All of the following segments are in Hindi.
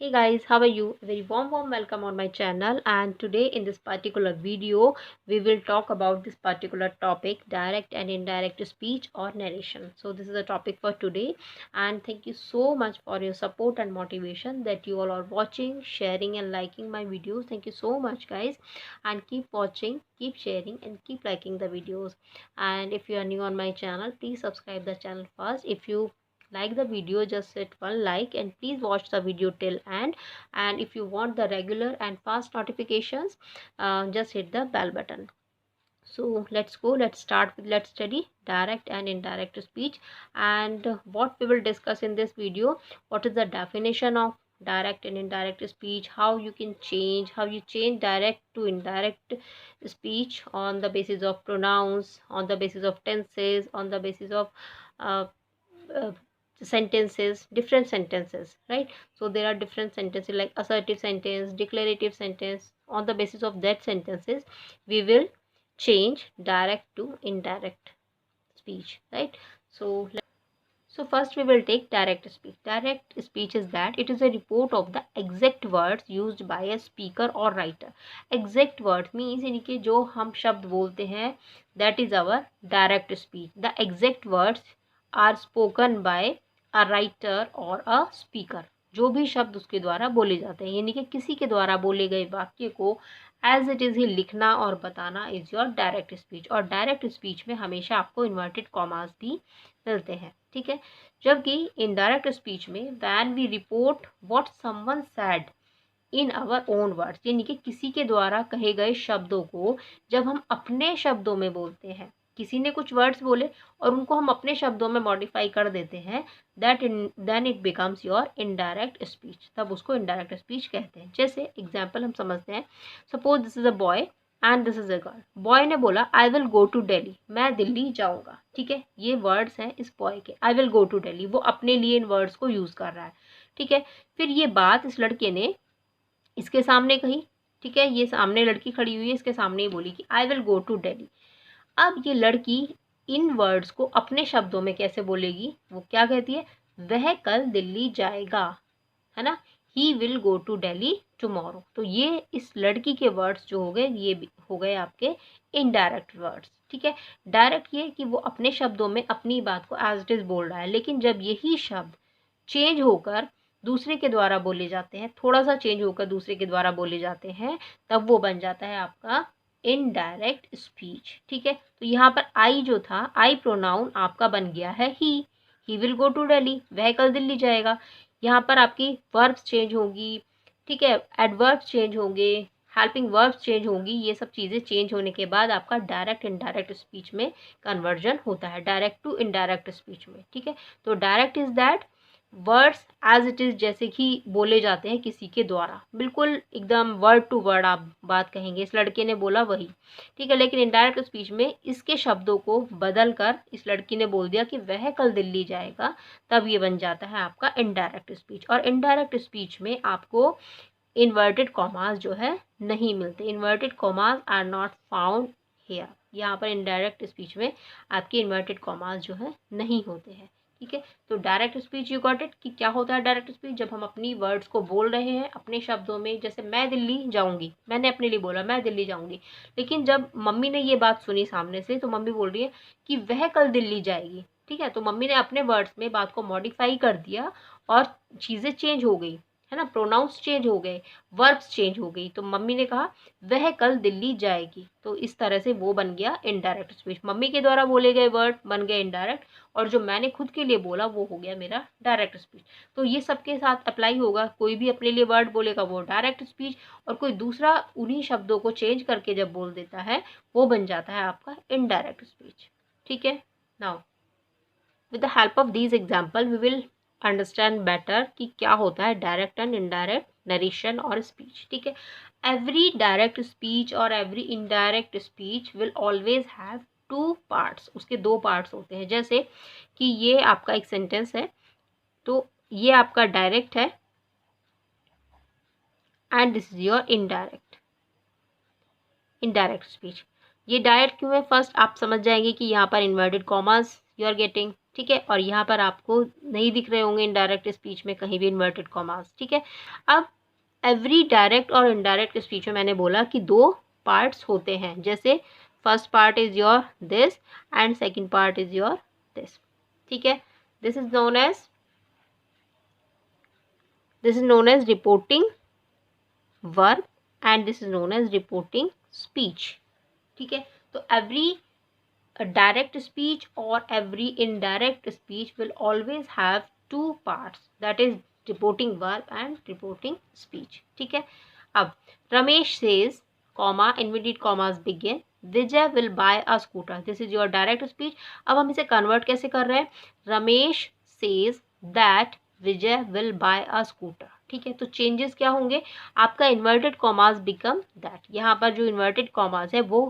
Hey guys, how are you? A very warm welcome on my channel, and today in this particular video we will talk about this particular topic, direct and indirect speech or narration. So this is the topic for today, and thank you so much for your support and motivation that you all are watching, sharing and liking my videos. Thank you so much guys, and keep watching, keep sharing and keep liking the videos. And if you are new on my channel, please subscribe the channel first. If you like the video, just hit one like and please watch the video till end. And if you want the regular and fast notifications, just hit the bell button. So let's start with, let's study direct and indirect speech. And what we will discuss in this video, what is the definition of direct and indirect speech, how you can change, how you change direct to indirect speech on the basis of pronouns, on the basis of tenses, on the basis of uh, uh, sentences, different sentences, right? So there are different sentences like assertive sentence, declarative sentence. On the basis of that sentences, we will change direct to indirect speech, right? So first we will take direct speech. Direct speech is that it is a report of the exact words used by a speaker or writer. Exact words means इनके जो हम शब्द बोलते हैं, that is our direct speech. The exact words are spoken by a writer or a speaker. जो भी शब्द उसके द्वारा बोले जाते हैं, यानी कि किसी के द्वारा बोले गए वाक्य को एज इट इज़ ही लिखना और बताना इज योर डायरेक्ट स्पीच. और डायरेक्ट स्पीच में हमेशा आपको इन्वर्टेड कॉमास भी मिलते हैं, ठीक है. जबकि इनडायरेक्ट स्पीच में when we report what someone said in our own words, यानी कि किसी के द्वारा कहे गए शब्दों को जब हम अपने शब्दों में बोलते हैं, किसी ने कुछ वर्ड्स बोले और उनको हम अपने शब्दों में मॉडिफाई कर देते हैं, then it becomes your indirect speech. तब उसको इनडायरेक्ट स्पीच कहते हैं. जैसे एग्जाम्पल हम समझते हैं. Suppose this is a boy and this is a girl. Boy ने बोला I will go to Delhi, मैं दिल्ली जाऊंगा, ठीक है. ये वर्ड्स हैं इस बॉय के, I will go to Delhi. वो अपने लिए इन वर्ड्स को यूज कर रहा है, ठीक है. फिर ये बात इस लड़के ने इसके सामने कही, ठीक है. ये सामने लड़की खड़ी हुई है, इसके सामने ही बोली कि I will go to Delhi. अब ये लड़की इन वर्ड्स को अपने शब्दों में कैसे बोलेगी? वो क्या कहती है? वह कल दिल्ली जाएगा, है ना. He will go to Delhi tomorrow. तो ये इस लड़की के वर्ड्स जो हो गए, ये हो गए आपके इनडायरेक्ट वर्ड्स, ठीक है. डायरेक्ट ये कि वो अपने शब्दों में अपनी बात को एज इट इज बोल रहा है, लेकिन जब यही शब्द चेंज होकर दूसरे के द्वारा बोले जाते हैं, थोड़ा सा चेंज होकर दूसरे के द्वारा बोले जाते हैं, तब वो बन जाता है आपका इनडायरेक्ट स्पीच, ठीक है. तो यहाँ पर आई जो था, आई प्रोनाउन आपका बन गया है he will go to Delhi, वह कल दिल्ली जाएगा. यहाँ पर आपकी वर्ब्स चेंज होगी, ठीक है, एडवर्ब्स चेंज होंगे, हेल्पिंग वर्ब्स चेंज होंगी. ये सब चीज़ें चेंज होने के बाद आपका डायरेक्ट इनडायरेक्ट स्पीच में कन्वर्जन होता है, डायरेक्ट टू इनडायरेक्ट स्पीच में, ठीक है. तो direct is that words as it is जैसे कि बोले जाते हैं किसी के द्वारा, बिल्कुल एकदम वर्ड टू वर्ड आप बात कहेंगे, इस लड़के ने बोला वही, ठीक है. लेकिन इनडायरेक्ट स्पीच में इसके शब्दों को बदल कर इस लड़की ने बोल दिया कि वह कल दिल्ली जाएगा, तब ये बन जाता है आपका इनडायरेक्ट स्पीच. और इनडायरेक्ट स्पीच में आपको इन्वर्टेड कॉमास जो है नहीं मिलते. Inverted commas are not found here. यहाँ पर इनडायरेक्ट स्पीच में आपके इन्वर्टेड कॉमास जो है नहीं होते हैं, ठीक है. तो direct speech you got it कि क्या होता है डायरेक्ट स्पीच? जब हम अपनी वर्ड्स को बोल रहे हैं अपने शब्दों में, जैसे मैं दिल्ली जाऊंगी, मैंने अपने लिए बोला मैं दिल्ली जाऊंगी, लेकिन जब मम्मी ने ये बात सुनी सामने से, तो मम्मी बोल रही है कि वह कल दिल्ली जाएगी, ठीक है. तो मम्मी ने अपने वर्ड्स में बात को मॉडिफाई कर दिया और चीज़ें चेंज हो गई, है ना. प्रोनाउंस चेंज हो गए, वर्ब्स चेंज हो गई. तो मम्मी ने कहा वह कल दिल्ली जाएगी, तो इस तरह से वो बन गया इनडायरेक्ट स्पीच. मम्मी के द्वारा बोले गए वर्ड बन गए इनडायरेक्ट, और जो मैंने खुद के लिए बोला वो हो गया मेरा डायरेक्ट स्पीच. तो ये सबके साथ अप्लाई होगा. कोई भी अपने लिए वर्ड बोलेगा वो डायरेक्ट स्पीच, और कोई दूसरा उन्हीं शब्दों को चेंज करके जब बोल देता है वो बन जाता है आपका इनडायरेक्ट स्पीच, ठीक है. Now with the help of these example we will understand better कि क्या होता है डायरेक्ट एंड इनडायरेक्ट नरेशन और स्पीच, ठीक है. एवरी डायरेक्ट स्पीच और every indirect speech will always have two parts. उसके दो पार्ट्स होते हैं. जैसे कि ये आपका एक सेंटेंस है, तो ये आपका डायरेक्ट है and this is your indirect speech. ये डायरेक्ट क्यों है? फर्स्ट आप समझ जाएंगे कि यहाँ पर inverted commas you are getting, ठीक है, और यहाँ पर आपको नहीं दिख रहे होंगे इनडायरेक्ट स्पीच में कहीं भी इन्वर्टेड कॉमास, ठीक है। अब एवरी डायरेक्ट और इनडायरेक्ट स्पीच में मैंने बोला कि दो पार्ट्स होते हैं, जैसे first part is your this and second part is your this, ठीक है। This is known as reporting verb and this is known as reporting speech, ठीक है। तो every direct speech or every indirect speech will always have two parts, that is reporting verb and reporting speech, ठीक है। अब Ramesh says, comma, inverted commas begin, Vijay will buy a scooter, this is your direct speech। अब हम इसे convert कैसे कर रहे हैं, Ramesh says that Vijay will buy a scooter, ठीक है। तो चेंजेस क्या होंगे, आपका इन्वर्टेड कॉमास बिकम दैट, यहाँ पर जो इन्वर्टेड कॉमास है वो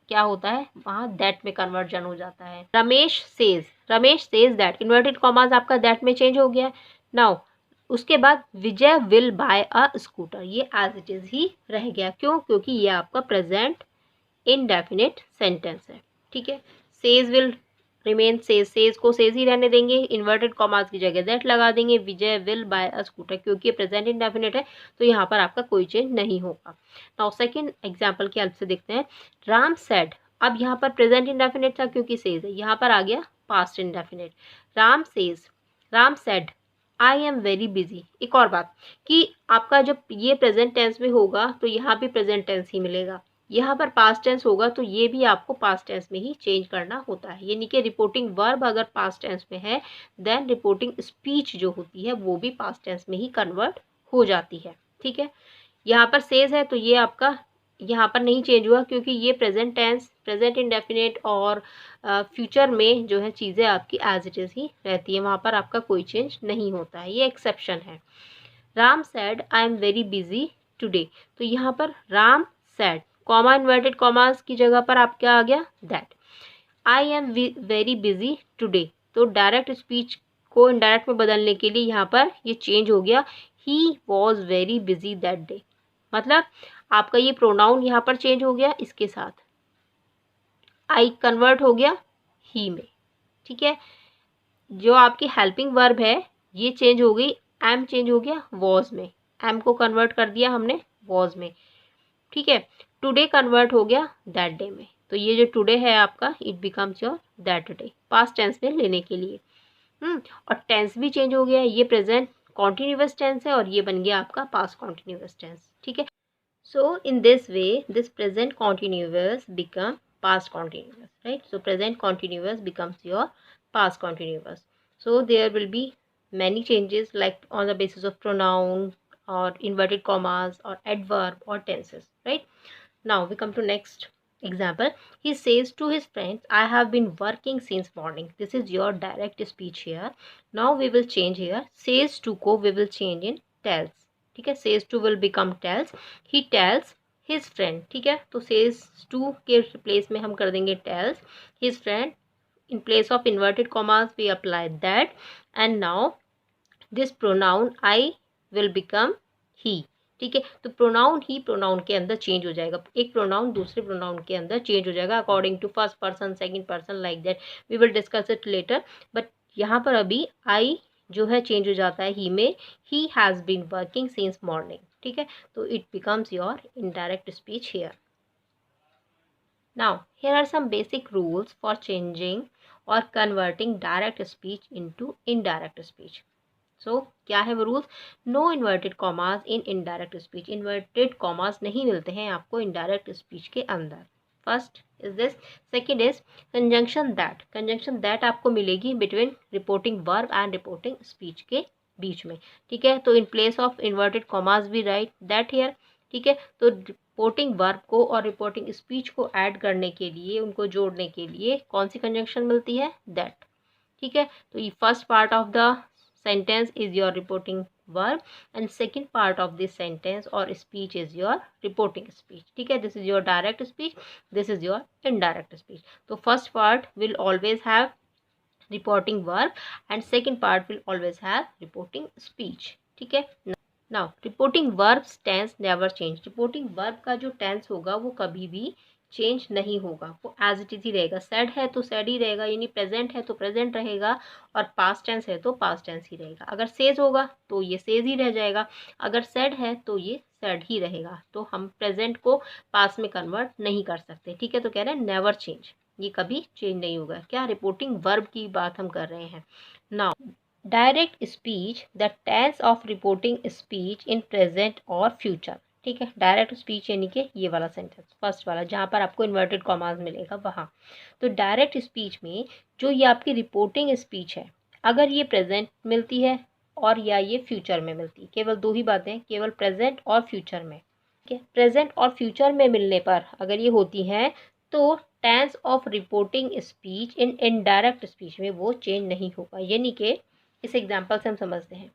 क्या होता है, वहां दैट में कन्वर्जन हो जाता है। Ramesh says that, inverted commas आपका दैट में चेंज हो गया। नाउ उसके बाद विजय विल बाय अ स्कूटर, ये एज इट इज ही रह गया, क्यों, क्योंकि ये आपका प्रेजेंट इनडेफिनिट सेंटेंस है, ठीक है। सेज विल रिमेन सेज को सेज ही रहने देंगे, इन्वर्टेड कॉमास की जगह दैट लगा देंगे, विजय विल बाय अ स्कूटर, क्योंकि प्रेजेंट इनडेफिनिट है तो यहाँ पर आपका कोई चेंज नहीं होगा। नाउ सेकंड एग्जांपल की हेल्प से देखते हैं, राम सेड, अब यहाँ पर प्रेजेंट इनडेफिनिट था क्योंकि सेज है, यहाँ पर आ गया past indefinite. Ram said I am very busy. एक और बात कि आपका जब ये प्रेजेंट टेंस में होगा तो यहाँ भी प्रेजेंट टेंस ही मिलेगा, यहाँ पर पास्ट टेंस होगा तो ये भी आपको पास्ट टेंस में ही चेंज करना होता है, यानी कि रिपोर्टिंग वर्ब अगर पास्ट टेंस में है देन रिपोर्टिंग स्पीच जो होती है वो भी पास्ट टेंस में ही कन्वर्ट हो जाती है, ठीक है। यहाँ पर सेज है तो ये आपका यहाँ पर नहीं चेंज हुआ क्योंकि ये प्रेजेंट टेंस, प्रेजेंट इंडेफिनिट और फ्यूचर में जो है चीज़ें आपकी एज इट इज़ ही रहती है, वहाँ पर आपका कोई चेंज नहीं होता है, ये एक्सेप्शन है। Ram sad I am very busy today, तो यहाँ पर Ram sad comma inverted commas की जगह पर आप क्या आ गया that, I am very busy today, तो डायरेक्ट स्पीच को इनडायरेक्ट में बदलने के लिए यहाँ पर ये चेंज हो गया, he was very busy that day, मतलब आपका ये प्रोनाउन यहाँ पर चेंज हो गया, इसके साथ आई कन्वर्ट हो गया ही में, ठीक है। जो आपकी हेल्पिंग वर्ब है ये चेंज हो गई, एम चेंज हो गया वॉज में, एम को कन्वर्ट कर दिया हमने वॉज में, ठीक है। टुडे कन्वर्ट हो गया दैट डे में, तो ये जो टुडे है आपका it becomes your that day, past tense में लेने के लिए। और टेंस भी चेंज हो गया, ये प्रेजेंट कॉन्टिन्यूअस टेंस है और ये बन गया आपका पास्ट कॉन्टिन्यूअस टेंस, ठीक है। So in this way this present continuous become past continuous, right? So present continuous becomes your past continuous. So there will be many changes like on the basis of pronoun or inverted commas or adverb or tenses, right? Now we come to next example. He says to his friends, I have been working since morning. This is your direct speech here. Now we will change here, says to को we will change in tells, ठीक है। says to will become tells, he tells his friend, ठीक है। तो says to के प्लेस में हम कर देंगे tells his friend, in place of inverted commas we apply that, and now this pronoun I will become he, ठीक है। तो प्रोनाउन ही प्रोनाउन के अंदर चेंज हो जाएगा, एक प्रोनाउन दूसरे प्रोनाउन के अंदर चेंज हो जाएगा according to first person second person, like that we will discuss it later, but यहाँ पर अभी आई जो है चेंज हो जाता है ही में, he has been working since morning, ठीक है। तो it becomes your indirect speech here. Now here are some basic rules for changing और converting direct speech into indirect speech. So क्या है वो rules, no inverted commas in indirect speech, inverted commas नहीं मिलते हैं आपको इनडायरेक्ट स्पीच के अंदर। First is this, second is conjunction that, conjunction that आपको मिलेगी between reporting verb and reporting speech के बीच में, ठीक है। तो in place of inverted commas भी राइट दैट हियर, ठीक है। तो रिपोर्टिंग वर्ब को और रिपोर्टिंग स्पीच को ऐड करने के लिए, उनको जोड़ने के लिए कौन सी कंजंक्शन मिलती है, दैट, ठीक है। तो ये first part of the sentence is your reporting verb and second part of this sentence or speech is your reporting speech, ठीक है। this is your direct speech, this is your indirect speech. तो first part will always have reporting verb and second part will always have reporting speech, ठीक है। now reporting verbs tense never change, reporting verb का जो tense होगा वो कभी भी चेंज नहीं होगा, वो एज इट इज ही रहेगा। सैड है तो सैड ही रहेगा, यानी प्रेजेंट है तो प्रेजेंट रहेगा, और पास्ट टेंस है तो पास्ट टेंस ही रहेगा। अगर सेज होगा तो ये सेज ही रह जाएगा, अगर सैड है तो ये सैड ही रहेगा। तो हम प्रेजेंट को पास्ट में कन्वर्ट नहीं कर सकते, ठीक है। तो कह रहे हैं नेवर चेंज, ये कभी चेंज नहीं होगा। क्या, रिपोर्टिंग वर्ब की बात हम कर रहे हैं। Now direct speech, the tense of reporting speech in present और फ्यूचर, ठीक है। डायरेक्ट स्पीच यानी कि ये वाला सेंटेंस, फर्स्ट वाला जहाँ पर आपको इन्वर्टेड कॉमास मिलेगा वहाँ। तो डायरेक्ट स्पीच में जो ये आपकी रिपोर्टिंग स्पीच है, अगर ये प्रेजेंट मिलती है और या ये फ्यूचर में मिलती है, केवल दो ही बातें, केवल प्रेजेंट और फ्यूचर में, ठीक है। प्रेजेंट और फ्यूचर में मिलने पर अगर ये होती हैं तो tense of reporting speech in indirect speech में वो चेंज नहीं होगा। यानी कि इस एग्जाम्पल से हम समझते हैं,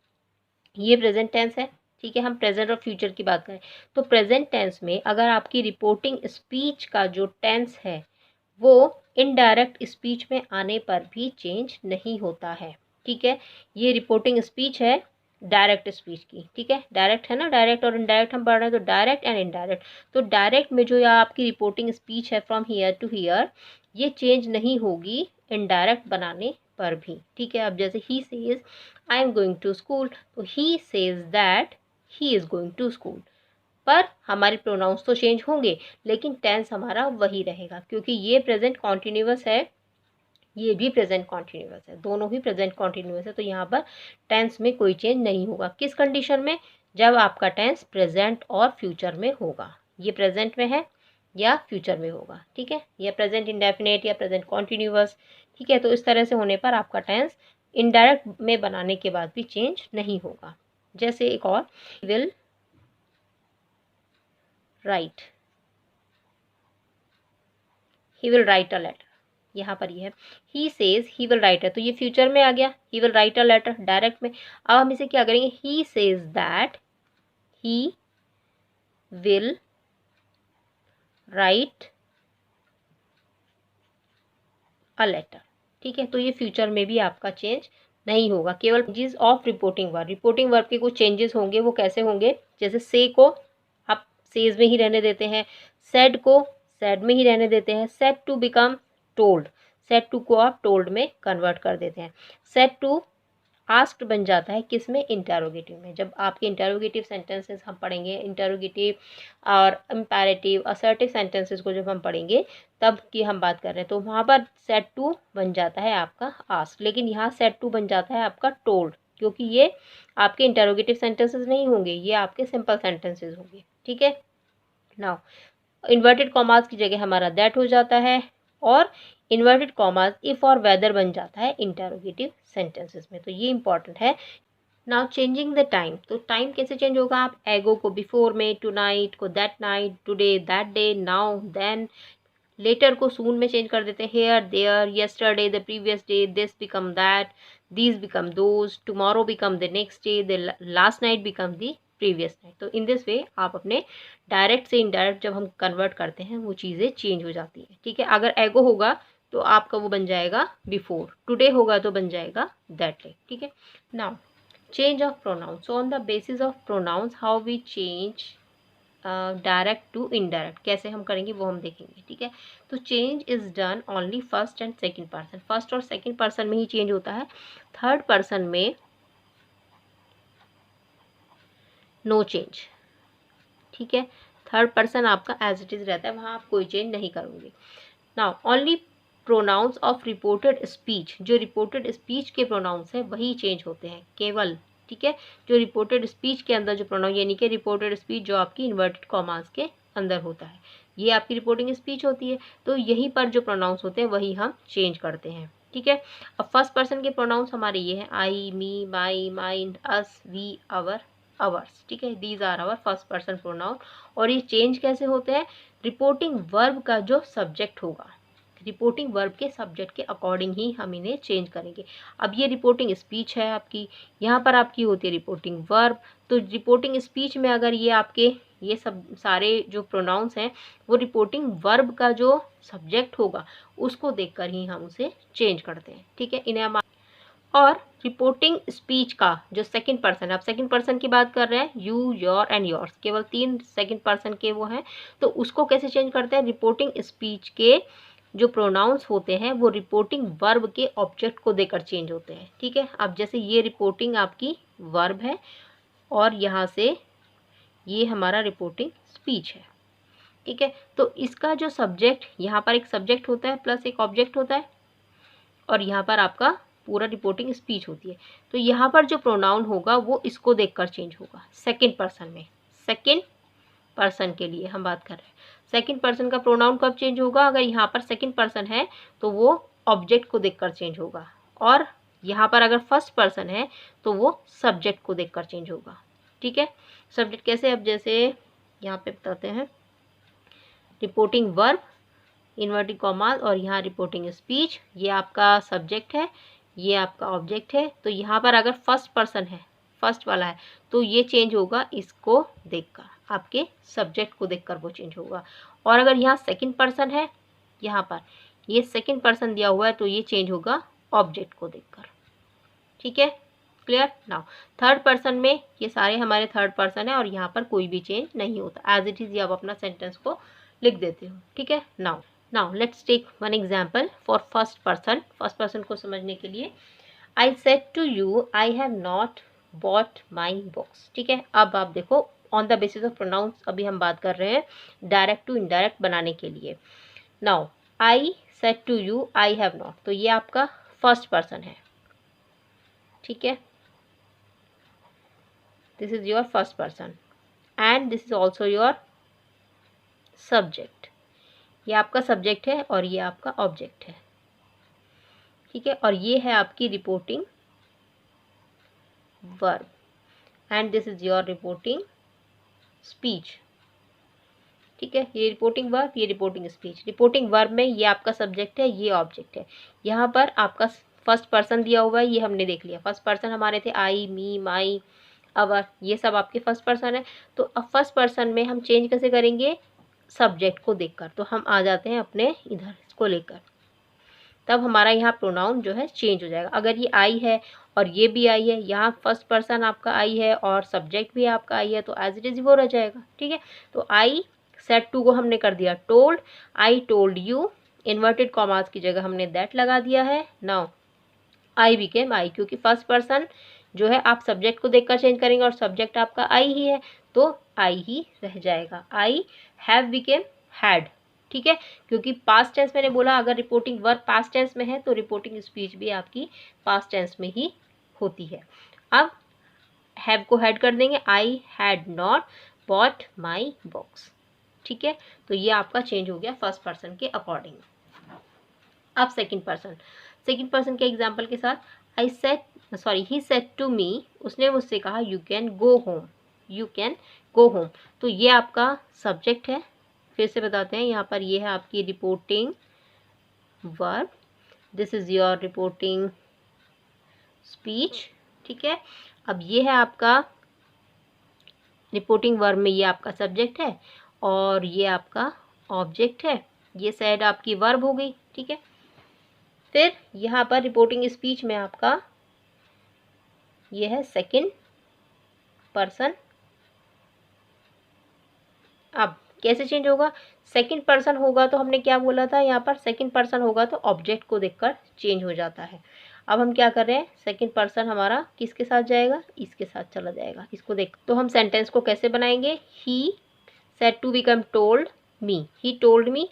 ये प्रेजेंट टेंस है, ठीक है। हम प्रेजेंट और फ्यूचर की बात करें तो प्रेजेंट टेंस में अगर आपकी रिपोर्टिंग स्पीच का जो टेंस है वो इनडायरेक्ट स्पीच में आने पर भी चेंज नहीं होता है, ठीक है। ये रिपोर्टिंग स्पीच है डायरेक्ट स्पीच की, ठीक है। डायरेक्ट है ना, डायरेक्ट और इनडायरेक्ट हम पढ़ रहे हैं, तो डायरेक्ट एंड इनडायरेक्ट। तो डायरेक्ट में जो आपकी रिपोर्टिंग स्पीच है फ्रॉम हियर टू हियर, ये चेंज नहीं होगी इनडायरेक्ट बनाने पर भी, ठीक है। अब जैसे he says I am going to school, तो he says that he is going to school, पर हमारे प्रोनाउंस तो चेंज होंगे लेकिन टेंस हमारा वही रहेगा, क्योंकि ये प्रेजेंट कॉन्टिन्यूअस है, ये भी प्रेजेंट कॉन्टिन्यूअस है, दोनों ही प्रेजेंट कॉन्टिन्यूअस है। तो यहाँ पर टेंस में कोई चेंज नहीं होगा। किस कंडीशन में, जब आपका टेंस प्रेजेंट और फ्यूचर में होगा। ये प्रेजेंट में है या फ्यूचर में होगा, ठीक है। या प्रेजेंट इंडेफिनेट या प्रेजेंट कॉन्टिन्यूअस, ठीक है। तो इस तरह से होने पर आपका टेंस इनडायरेक्ट में बनाने के बाद भी चेंज नहीं होगा। जैसे एक और, will write, he will write a letter, यहाँ पर ये है he says he will write है, तो ये फ्यूचर में आ गया, he will write a letter direct में। अब हम इसे क्या करेंगे, he says that he will write a letter, ठीक है। तो ये फ्यूचर में भी आपका चेंज नहीं होगा, केवल changes of reporting verb. Reporting verb के कुछ चेंजेस होंगे, वो कैसे होंगे, जैसे से को आप सेज में ही रहने देते हैं, सेड को सेड में ही रहने देते हैं, said to become told, said to को आप टोल्ड में कन्वर्ट कर देते हैं, सेड टू आस्क्ड बन जाता है किस में, इंटरोगेटिव में। जब आपके इंटरोगेटिव सेंटेंसेस हम पढ़ेंगे, इंटरोगेटिव और इम्पेरेटिव असर्टिव सेंटेंसेस को जब हम पढ़ेंगे तब की हम बात कर रहे हैं, तो वहाँ पर सेड टू बन जाता है आपका आस्क, लेकिन यहाँ सेड टू बन जाता है आपका टोल्ड, क्योंकि ये आपके इंटरोगेटिव सेंटेंसेस नहीं होंगे, ये आपके सिंपल सेंटेंसेस होंगे, ठीक है। नाउ इन्वर्टेड कॉमास की जगह हमारा दैट हो जाता है, और इन्वर्टेड कॉमास इफ और वेदर बन जाता है इंटरोगेटिव सेंटेंसेस में। तो ये इंपॉर्टेंट है। नाउ चेंजिंग द टाइम, तो टाइम कैसे चेंज होगा, आप एगो को बिफोर में, टू नाइट को that night, today that day, now then, later को सून में चेंज कर देते हैं, here there, yesterday the previous day, this become that, these become those, tomorrow become the next day, the last night become the previous night. तो इन दिस वे आप अपने डायरेक्ट से इनडायरेक्ट जब हम कन्वर्ट करते हैं वो चीज़ें चेंज हो जाती हैं, ठीक है। अगर एगो होगा तो आपका वो बन जाएगा बिफोर, टुडे होगा तो बन जाएगा दैट डे, ठीक है। Now change of pronouns, so on the basis of pronouns how we change direct to indirect, कैसे हम करेंगे वो हम देखेंगे, ठीक है। तो change is done only first and second person, first और सेकंड पर्सन में ही चेंज होता है, थर्ड पर्सन में नो चेंज, ठीक है। थर्ड पर्सन आपका एज इट इज रहता है, वहाँ आप कोई चेंज नहीं करोगे। Now only pronounce of reported speech, जो रिपोर्टेड स्पीच के प्रोनाउंस हैं वही चेंज होते हैं केवल, ठीक है। जो रिपोर्टेड स्पीच के अंदर जो प्रोनाउन, यानी कि रिपोर्टेड स्पीच जो आपकी इन्वर्टेड कॉमास के अंदर होता है, ये आपकी रिपोर्टिंग स्पीच होती है, तो यहीं पर जो प्रोनाउंस होते हैं वही हम चेंज करते हैं, ठीक है। अब फर्स्ट पर्सन के प्रोनाउंस हमारे ये हैं, I, me, my, mind, us, we, our, ours, ठीक है। These are our first person pronoun. और ये चेंज कैसे होते हैं, रिपोर्टिंग वर्ब का जो सब्जेक्ट होगा, रिपोर्टिंग वर्ब के सब्जेक्ट के अकॉर्डिंग ही हम इन्हें चेंज करेंगे। अब ये रिपोर्टिंग स्पीच है आपकी, यहाँ पर आपकी होती है रिपोर्टिंग वर्ब, तो रिपोर्टिंग स्पीच में अगर ये आपके ये सब सारे जो प्रोनाउंस हैं वो रिपोर्टिंग वर्ब का जो सब्जेक्ट होगा उसको देखकर ही हम उसे चेंज करते हैं, ठीक है। इन्हें हम और रिपोर्टिंग स्पीच का जो सेकंड पर्सन है, आप सेकंड पर्सन की बात कर रहे हैं, यू, योर एंड योर्स, केवल 3 सेकंड पर्सन के वो हैं, तो उसको कैसे चेंज करते हैं? रिपोर्टिंग स्पीच के जो प्रोनाउंस होते हैं वो रिपोर्टिंग वर्ब के ऑब्जेक्ट को देकर चेंज होते हैं। ठीक है, अब जैसे ये रिपोर्टिंग आपकी वर्ब है और यहाँ से ये हमारा रिपोर्टिंग स्पीच है। ठीक है, तो इसका जो सब्जेक्ट, यहाँ पर एक सब्जेक्ट होता है प्लस एक ऑब्जेक्ट होता है और यहाँ पर आपका पूरा रिपोर्टिंग स्पीच होती है। तो यहाँ पर जो प्रोनाउन होगा वो इसको देखकर चेंज होगा सेकंड पर्सन में। सेकंड पर्सन के लिए हम बात कर रहे हैं, सेकंड पर्सन का प्रोनाउन कब चेंज होगा? अगर यहाँ पर सेकंड पर्सन है तो वो ऑब्जेक्ट को देखकर चेंज होगा, और यहाँ पर अगर फर्स्ट पर्सन है तो वो सब्जेक्ट को देखकर चेंज होगा। ठीक है, सब्जेक्ट कैसे? अब जैसे यहाँ पे बताते हैं, रिपोर्टिंग वर्ब इन्वर्टेड कॉमास और यहाँ रिपोर्टिंग स्पीच, ये आपका सब्जेक्ट है, ये आपका ऑब्जेक्ट है। तो यहाँ पर अगर फर्स्ट पर्सन है, फर्स्ट वाला है, तो ये चेंज होगा इसको देखकर, आपके सब्जेक्ट को देखकर वो चेंज होगा। और अगर यहाँ सेकंड पर्सन है, यहाँ पर ये सेकंड पर्सन दिया हुआ है, तो ये चेंज होगा ऑब्जेक्ट को देखकर। ठीक है, क्लियर? नाउ थर्ड पर्सन में ये सारे हमारे थर्ड पर्सन है और यहाँ पर कोई भी चेंज नहीं होता, एज इट इज़ ये आप अपना सेंटेंस को लिख देते हो। ठीक है, now let's take one example for first person. First person को समझने के लिए, I said to you I have not bought my books. ठीक है, अब आप देखो, on the basis of pronouns अभी हम बात कर रहे हैं डायरेक्ट टू इनडायरेक्ट बनाने के लिए। Now I said to you I have not, तो ये आपका फर्स्ट पर्सन है। ठीक है, this is your first person and this is also your subject. ये आपका सब्जेक्ट है और ये आपका ऑब्जेक्ट है। ठीक है, और ये है आपकी reporting verb and this is your reporting speech. ठीक है, ये रिपोर्टिंग वर्ब, ये रिपोर्टिंग स्पीच। रिपोर्टिंग वर्ब में ये आपका सब्जेक्ट है, ये ऑब्जेक्ट है। यहाँ पर आपका फर्स्ट पर्सन दिया हुआ है, ये हमने देख लिया। फर्स्ट पर्सन हमारे थे आई, मी, माई, अवर, ये सब आपके फर्स्ट पर्सन है। तो अब फर्स्ट पर्सन में हम चेंज कैसे करेंगे? सब्जेक्ट को देखकर। तो हम आ जाते हैं अपने इधर इसको लेकर, तब हमारा यहाँ प्रोनाउन जो है चेंज हो जाएगा। अगर ये आई है और ये भी आई है, यहाँ फर्स्ट पर्सन आपका आई है और सब्जेक्ट भी आपका आई है, तो एज इट इज वो रह जाएगा। ठीक है, तो आई सेड टू को हमने कर दिया told, I told you, inverted commas की जगह हमने दैट लगा दिया है। नाउ आई बिकेम आई, क्योंकि फर्स्ट पर्सन जो है आप सब्जेक्ट को देखकर चेंज करेंगे और सब्जेक्ट आपका आई ही है, तो आई ही रह जाएगा। I have became had. ठीक है, क्योंकि पास्ट टेंस मैंने बोला, अगर रिपोर्टिंग वर्ब पास्ट टेंस में है तो रिपोर्टिंग स्पीच भी आपकी पास्ट टेंस में ही होती है। अब हैव को हैड कर देंगे, I had not bought my books. ठीक है, तो ये आपका चेंज हो गया फर्स्ट पर्सन के अकॉर्डिंग। अब सेकंड पर्सन के एग्जाम्पल के साथ, ही सेड टू मी, उसने मुझसे कहा यू कैन गो होम, तो ये आपका सब्जेक्ट है। फिर से बताते हैं, यहाँ पर ये है आपकी reporting verb, this is your reporting speech. ठीक है, अब ये है आपका रिपोर्टिंग वर्ब में ये आपका सब्जेक्ट है और ये आपका ऑब्जेक्ट है। ये सेड आपकी वर्ब हो गई। ठीक है, फिर यहाँ पर रिपोर्टिंग स्पीच में आपका ये है सेकंड पर्सन। अब कैसे चेंज होगा? सेकंड पर्सन होगा तो हमने क्या बोला था, यहाँ पर सेकंड पर्सन होगा तो ऑब्जेक्ट को देखकर चेंज हो जाता है। अब हम क्या कर रहे हैं, सेकंड पर्सन हमारा किसके साथ जाएगा? इसके साथ चला जाएगा, इसको देख। तो हम सेंटेंस को कैसे बनाएंगे? He said to become told me, he told me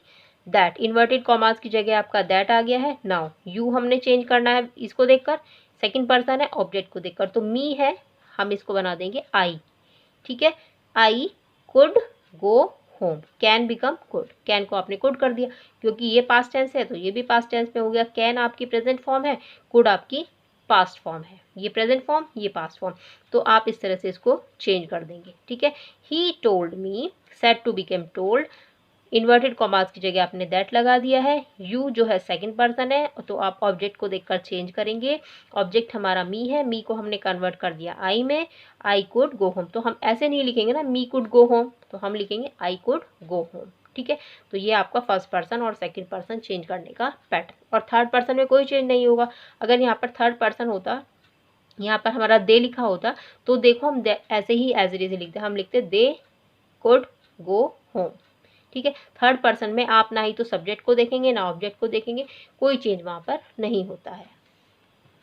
that, inverted commas की जगह आपका दैट आ गया है। नाउ यू हमने चेंज करना है इसको देखकर, सेकंड पर्सन है ऑब्जेक्ट को देखकर, तो मी है, हम इसको बना देंगे आई। ठीक है, I could go home, can become could, can को आपने कुड कर दिया क्योंकि ये पास्ट टेंस है तो ये भी पास्ट टेंस में हो गया। कैन आपकी प्रेजेंट फॉर्म है, कुड आपकी पास्ट फॉर्म है, ये प्रेजेंट फॉर्म ये पास्ट फॉर्म, तो आप इस तरह से इसको चेंज कर देंगे। ठीक है, he told me, said to became told, inverted commas की जगह आपने दैट लगा दिया है। यू जो है सेकंड पर्सन है तो आप ऑब्जेक्ट को देखकर चेंज करेंगे। ऑब्जेक्ट हमारा मी है, मी को हमने कन्वर्ट कर दिया आई में, आई कुड गो होम, तो हम ऐसे नहीं लिखेंगे ना मी कुड गो होम, तो हम लिखेंगे आई कुड गो होम। ठीक है, तो ये आपका फर्स्ट पर्सन और सेकंड पर्सन चेंज करने का पैटर्न। और थर्ड पर्सन में कोई चेंज नहीं होगा। अगर यहाँ पर थर्ड पर्सन होता यहाँ पर हमारा दे लिखा होता तो देखो हम ऐसे ही एज इट इज लिखते, हम लिखते दे कुड गो होम। ठीक है, थर्ड पर्सन में आप ना ही तो सब्जेक्ट को देखेंगे ना ऑब्जेक्ट को देखेंगे, कोई चेंज वहाँ पर नहीं होता है।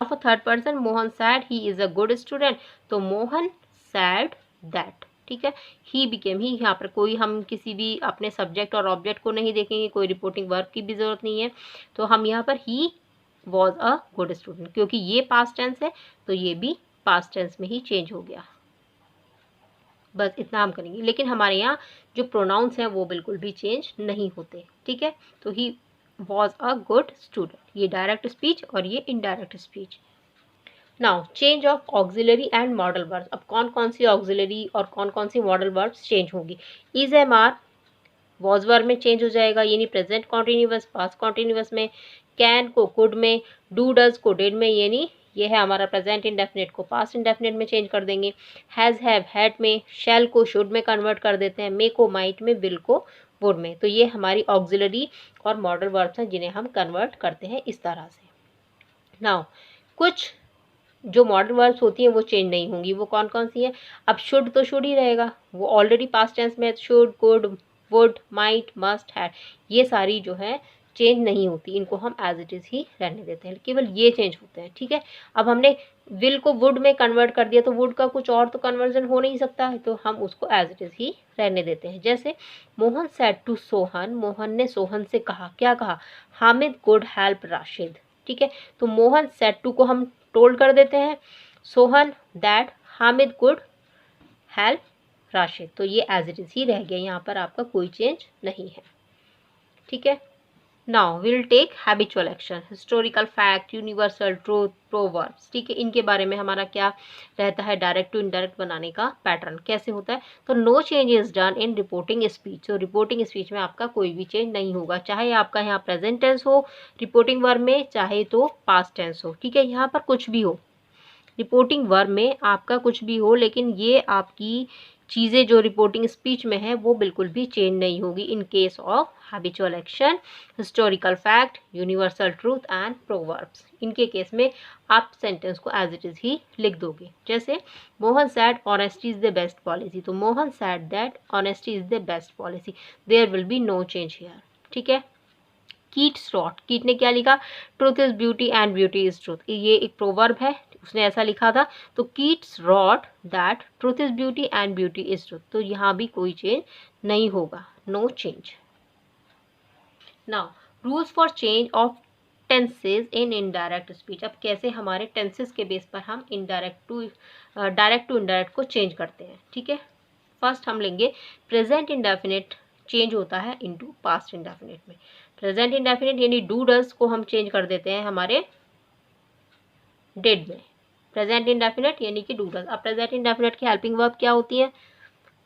Of third person Mohan sad he is a good student, तो मोहन सैड दैट। ठीक है, ही बिकेम ही, यहाँ पर कोई हम किसी भी अपने सब्जेक्ट और ऑब्जेक्ट को नहीं देखेंगे, कोई रिपोर्टिंग वर्ब की भी जरूरत नहीं है, तो हम यहाँ पर ही वॉज अ गुड स्टूडेंट, क्योंकि ये पास्ट टेंस है तो ये भी पास्ट टेंस में ही चेंज हो गया। बस इतना हम करेंगे, लेकिन हमारे यहाँ जो प्रोनाउंस हैं वो बिल्कुल भी चेंज नहीं होते। ठीक है, तो he was a good student, ये डायरेक्ट स्पीच और ये indirect speech. Now change of auxiliary and modal verbs, अब कौन कौन सी ऑक्सिलरी और कौन कौन सी मॉडल वर्ब्स चेंज होगी। Is am are was verb में चेंज हो जाएगा, यानी प्रेजेंट कॉन्टिन्यूअस पास्ट कॉन्टिन्यूअस में, कैन को कुड में, डू डज को डिड में, यानी ये है हमारा प्रेजेंट इंडेफिनिट को पास्ट इंडेफिनिट में चेंज कर देंगे, हैज़ हैव हैड में, शैल को शुड में कन्वर्ट कर देते हैं, मे को माइट में, विल को वुड में। तो ये हमारी ऑक्सिलरी और मॉडल वर्ब्स हैं जिन्हें हम कन्वर्ट करते हैं इस तरह से। नाउ कुछ जो मॉडल वर्ब्स होती हैं वो चेंज नहीं होंगी, वो कौन कौन सी है। अब शुड तो शुड ही रहेगा, वो ऑलरेडी पास्ट टेंस में, should could would might must had, ये सारी जो है चेंज नहीं होती, इनको हम एज इट इज़ ही रहने देते हैं, केवल ये चेंज होते हैं। ठीक है, अब हमने विल को वुड में कन्वर्ट कर दिया तो वुड का कुछ और तो कन्वर्जन हो नहीं सकता है, तो हम उसको एज इट इज़ ही रहने देते हैं। जैसे मोहन सेड टू सोहन, मोहन ने सोहन से कहा, क्या कहा, हामिद कुड हेल्प राशिद। ठीक है, तो मोहन सेड टू को हम टोल्ड कर देते हैं, Sohan that Hamid could help Rashid, तो ये एज इट इज ही रह गया, यहाँ पर आपका कोई चेंज नहीं है। ठीक है, now will take habitual action, historical fact, universal truth, proverbs. ठीक है, इनके बारे में हमारा क्या रहता है, डायरेक्ट टू इनडायरेक्ट बनाने का पैटर्न कैसे होता है। तो no change is done in reporting speech, तो रिपोर्टिंग स्पीच में आपका कोई भी चेंज नहीं होगा, चाहे आपका यहाँ प्रेजेंट टेंस हो रिपोर्टिंग वर्ब में, चाहे तो पास्ट टेंस हो। ठीक है, यहाँ पर कुछ भी हो रिपोर्टिंग वर्ब में आपका कुछ भी हो, लेकिन ये आपकी चीज़ें जो रिपोर्टिंग स्पीच में है वो बिल्कुल भी चेंज नहीं होगी in case of habitual action, historical fact, universal truth and proverbs. इनके केस में आप सेंटेंस को एज इट इज़ ही लिख दोगे। जैसे Mohan said honesty is the best policy, तो Mohan said that honesty is the best policy, there will be no change here. ठीक है, कीट्स रॉट, कीट ने क्या लिखा, truth is beauty and beauty is truth, ये एक प्रोवर्ब है, उसने ऐसा लिखा था, तो Keats wrote that truth is beauty and beauty is truth, तो यहाँ भी कोई चेंज नहीं होगा, no change. Now rules for change of tenses in indirect speech, अब कैसे हमारे टेंसेज के बेस पर हम डायरेक्ट टू इनडायरेक्ट को चेंज करते हैं। ठीक है, फर्स्ट हम लेंगे प्रेजेंट इंडेफिनिट चेंज होता है इनटू पास्ट इंडेफिनिट में। प्रेजेंट इंडेफिनिट यानी डू डज को हम चेंज कर देते हैं हमारे डिड में, प्रेजेंट इंडेफिनिट यानी कि डू डज। अब प्रेजेंट इंडेफिनिट की हेल्पिंग वर्ब क्या होती है,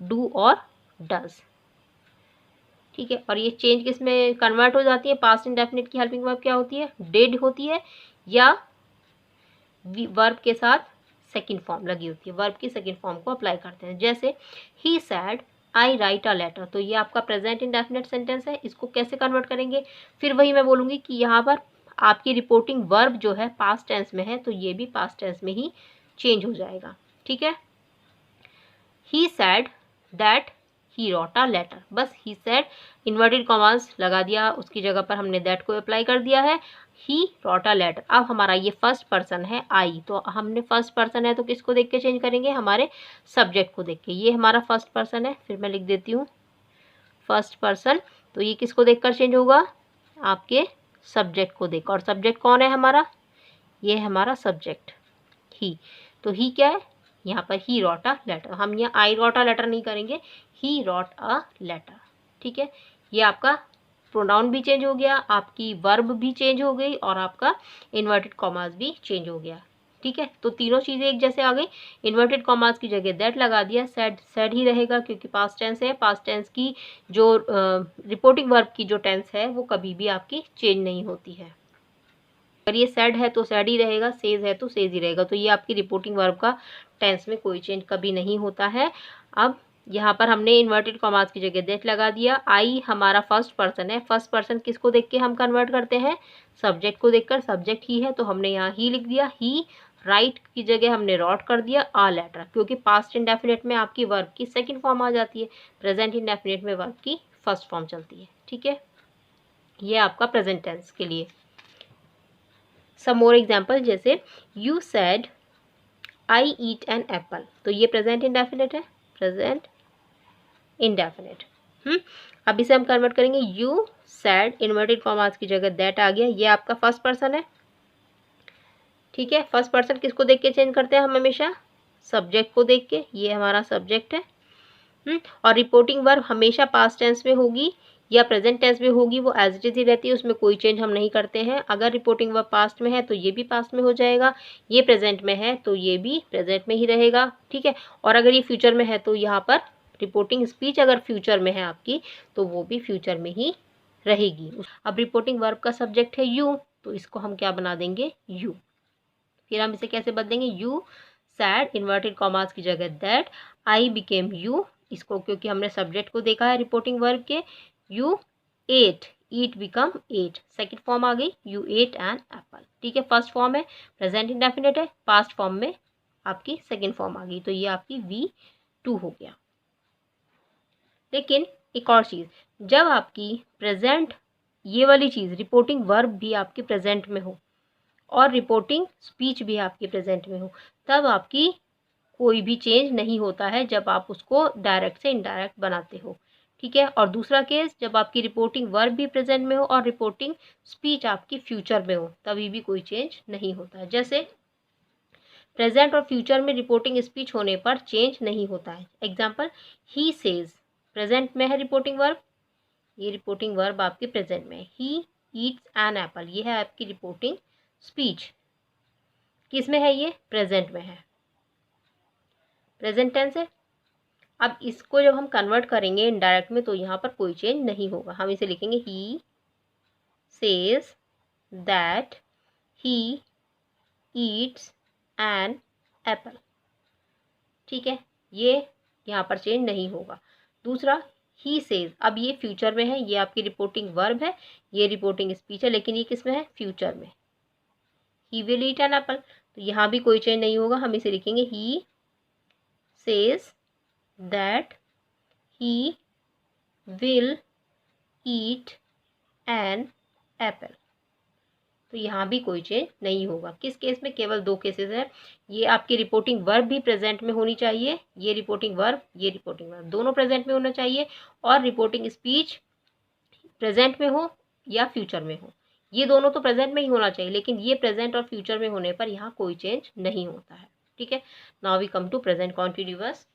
डू और डज। ठीक है, और ये चेंज किस में कन्वर्ट हो जाती है, पास्ट इंडेफिनिट की हेल्पिंग वर्ब क्या होती है, डिड होती है, या वर्ब के साथ सेकंड फॉर्म लगी होती है, वर्ब की सेकंड फॉर्म को अप्लाई करते हैं। जैसे he said I write a letter, तो ये आपका प्रेजेंट इंडेफिनिट सेंटेंस है, इसको कैसे कन्वर्ट करेंगे, फिर वही मैं बोलूँगी कि यहाँ पर आपकी रिपोर्टिंग वर्ब जो है पास्ट टेंस में है, तो ये भी पास्ट टेंस में ही चेंज हो जाएगा। ठीक है, he said that he wrote a letter, बस ही सैड इन्वर्टेड कॉमास लगा दिया, उसकी जगह पर हमने दैट को अप्लाई कर दिया है, ही रॉट अ लेटर। अब हमारा ये फर्स्ट पर्सन है आई, तो हमने फर्स्ट पर्सन है तो किसको देख के चेंज करेंगे, हमारे सब्जेक्ट को देख के, ये हमारा फर्स्ट पर्सन है, फिर मैं लिख देती हूँ फर्स्ट पर्सन, तो ये किसको देखकर चेंज होगा, आपके सब्जेक्ट को देख, और सब्जेक्ट कौन है हमारा, ये है हमारा सब्जेक्ट ही, तो ही क्या है यहाँ पर, ही रॉट अ लेटर, हम यहाँ आई रॉट अ लेटर नहीं करेंगे, ही रॉट अ लेटर। ठीक है, ये आपका प्रोनाउन भी चेंज हो गया, आपकी वर्ब भी चेंज हो गई, और आपका इन्वर्टेड कॉमास भी चेंज हो गया। ठीक है, तो तीनों चीज़ें एक जैसे आ गई, इन्वर्टेड कॉमास की जगह दैट लगा दिया, सैड सैड ही रहेगा क्योंकि पास्ट टेंस है, पास्ट टेंस की जो रिपोर्टिंग वर्ब की जो टेंस है वो कभी भी आपकी चेंज नहीं होती है, अगर ये सैड है तो सैड ही रहेगा, सेज है तो सेज ही रहेगा, तो ये आपकी रिपोर्टिंग वर्ब का टेंस में कोई चेंज कभी नहीं होता है। अब यहाँ पर हमने इन्वर्टेड कॉमास की जगह दैट लगा दिया, आई हमारा फर्स्ट पर्सन है, फर्स्ट पर्सन किसको देख के हम कन्वर्ट करते हैं, सब्जेक्ट को देखकर, सब्जेक्ट ही है तो हमने यहाँ ही लिख दिया, ही राइट की जगह हमने रॉट कर दिया अ लेटर, क्योंकि पास्ट इंडेफिनिट में आपकी वर्ब की सेकंड फॉर्म आ जाती है, प्रेजेंट इंडेफिनिट में वर्ब की फर्स्ट फॉर्म चलती है। ठीक है, ये आपका प्रेजेंट टेंस के लिए। सम मोर एग्जाम्पल, जैसे you said I eat an apple, तो ये प्रेजेंट इंडेफिनिट है, प्रेजेंट इंडेफिनिट। अब इसे हम कन्वर्ट करेंगे, यू सैड इन्वर्टेड कॉमास की जगह दैट आ गया, ये आपका फर्स्ट पर्सन है। ठीक है, फर्स्ट पर्सन किसको देख के चेंज करते हैं हम हमेशा, सब्जेक्ट को देख के, ये हमारा सब्जेक्ट है। और रिपोर्टिंग वर्ब हमेशा पास्ट टेंस में होगी या प्रेजेंट टेंस में होगी, वो एज इट इज ही रहती है, उसमें कोई चेंज हम नहीं करते हैं। अगर रिपोर्टिंग वर्ब पास्ट में है तो ये भी पास्ट में हो जाएगा, ये प्रेजेंट में है तो ये भी प्रेजेंट में ही रहेगा। ठीक है, और अगर ये फ्यूचर में है तो यहाँ पर रिपोर्टिंग स्पीच अगर फ्यूचर में है आपकी तो वो भी फ्यूचर में ही रहेगी। अब रिपोर्टिंग वर्ब का सब्जेक्ट है यू, तो इसको हम क्या बना देंगे, यू। फिर हम इसे कैसे बदलेंगे, यू सैड इन्वर्टेड कॉमास की जगह दैट आई बिकेम यू, इसको क्योंकि हमने सब्जेक्ट को देखा है रिपोर्टिंग वर्ब के। You ate, eat become ate, second form आ गई, यू एट एन एप्पल। ठीक है, फर्स्ट फॉर्म है, प्रेजेंट इंडेफिनिट है, पास्ट फॉर्म में आपकी सेकंड फॉर्म आ गई, तो ये आपकी V2 हो गया। लेकिन एक और चीज़, जब आपकी प्रेजेंट ये वाली चीज़ रिपोर्टिंग वर्ब भी आपके प्रेजेंट में हो और रिपोर्टिंग स्पीच भी आपकी प्रेजेंट में हो, तब आपकी कोई भी चेंज नहीं होता है जब आप उसको डायरेक्ट से इनडायरेक्ट बनाते हो। ठीक है, और दूसरा केस, जब आपकी रिपोर्टिंग वर्ब भी प्रेजेंट में हो और रिपोर्टिंग स्पीच आपकी फ्यूचर में हो, तभी भी कोई चेंज नहीं होता है। जैसे प्रेजेंट और फ्यूचर में रिपोर्टिंग स्पीच होने पर चेंज नहीं होता है। एग्जाम्पल, ही सेज, प्रेजेंट में है रिपोर्टिंग वर्ब, ये रिपोर्टिंग वर्ब आपके प्रेजेंट में है। ही ईट्स एन एप्पल, ये है आपकी रिपोर्टिंग स्पीच, किस में है, ये प्रेजेंट में है, प्रेजेंट टेंस है। अब इसको जब हम कन्वर्ट करेंगे इनडायरेक्ट में तो यहाँ पर कोई चेंज नहीं होगा, हम इसे लिखेंगे he says that he eats an apple. ठीक है, ये यहाँ पर चेंज नहीं होगा। दूसरा, ही सेज, अब ये फ्यूचर में है, ये आपकी रिपोर्टिंग वर्ब है, ये रिपोर्टिंग स्पीच है, लेकिन ये किस में है, फ्यूचर में। He will eat an apple, तो यहाँ भी कोई चेंज नहीं होगा, हम इसे लिखेंगे he says that he will eat an apple, तो यहाँ भी कोई चेंज नहीं होगा। किस केस में, केवल दो केसेस है, ये आपकी रिपोर्टिंग वर्ब भी प्रेजेंट में होनी चाहिए, ये रिपोर्टिंग वर्ब दोनों प्रेजेंट में होना चाहिए, और रिपोर्टिंग स्पीच प्रेजेंट में हो या फ्यूचर में हो, ये दोनों तो प्रेजेंट में ही होना चाहिए, लेकिन ये प्रेजेंट और फ्यूचर में होने पर यहाँ कोई चेंज नहीं होता है। ठीक है, now we come to present continuous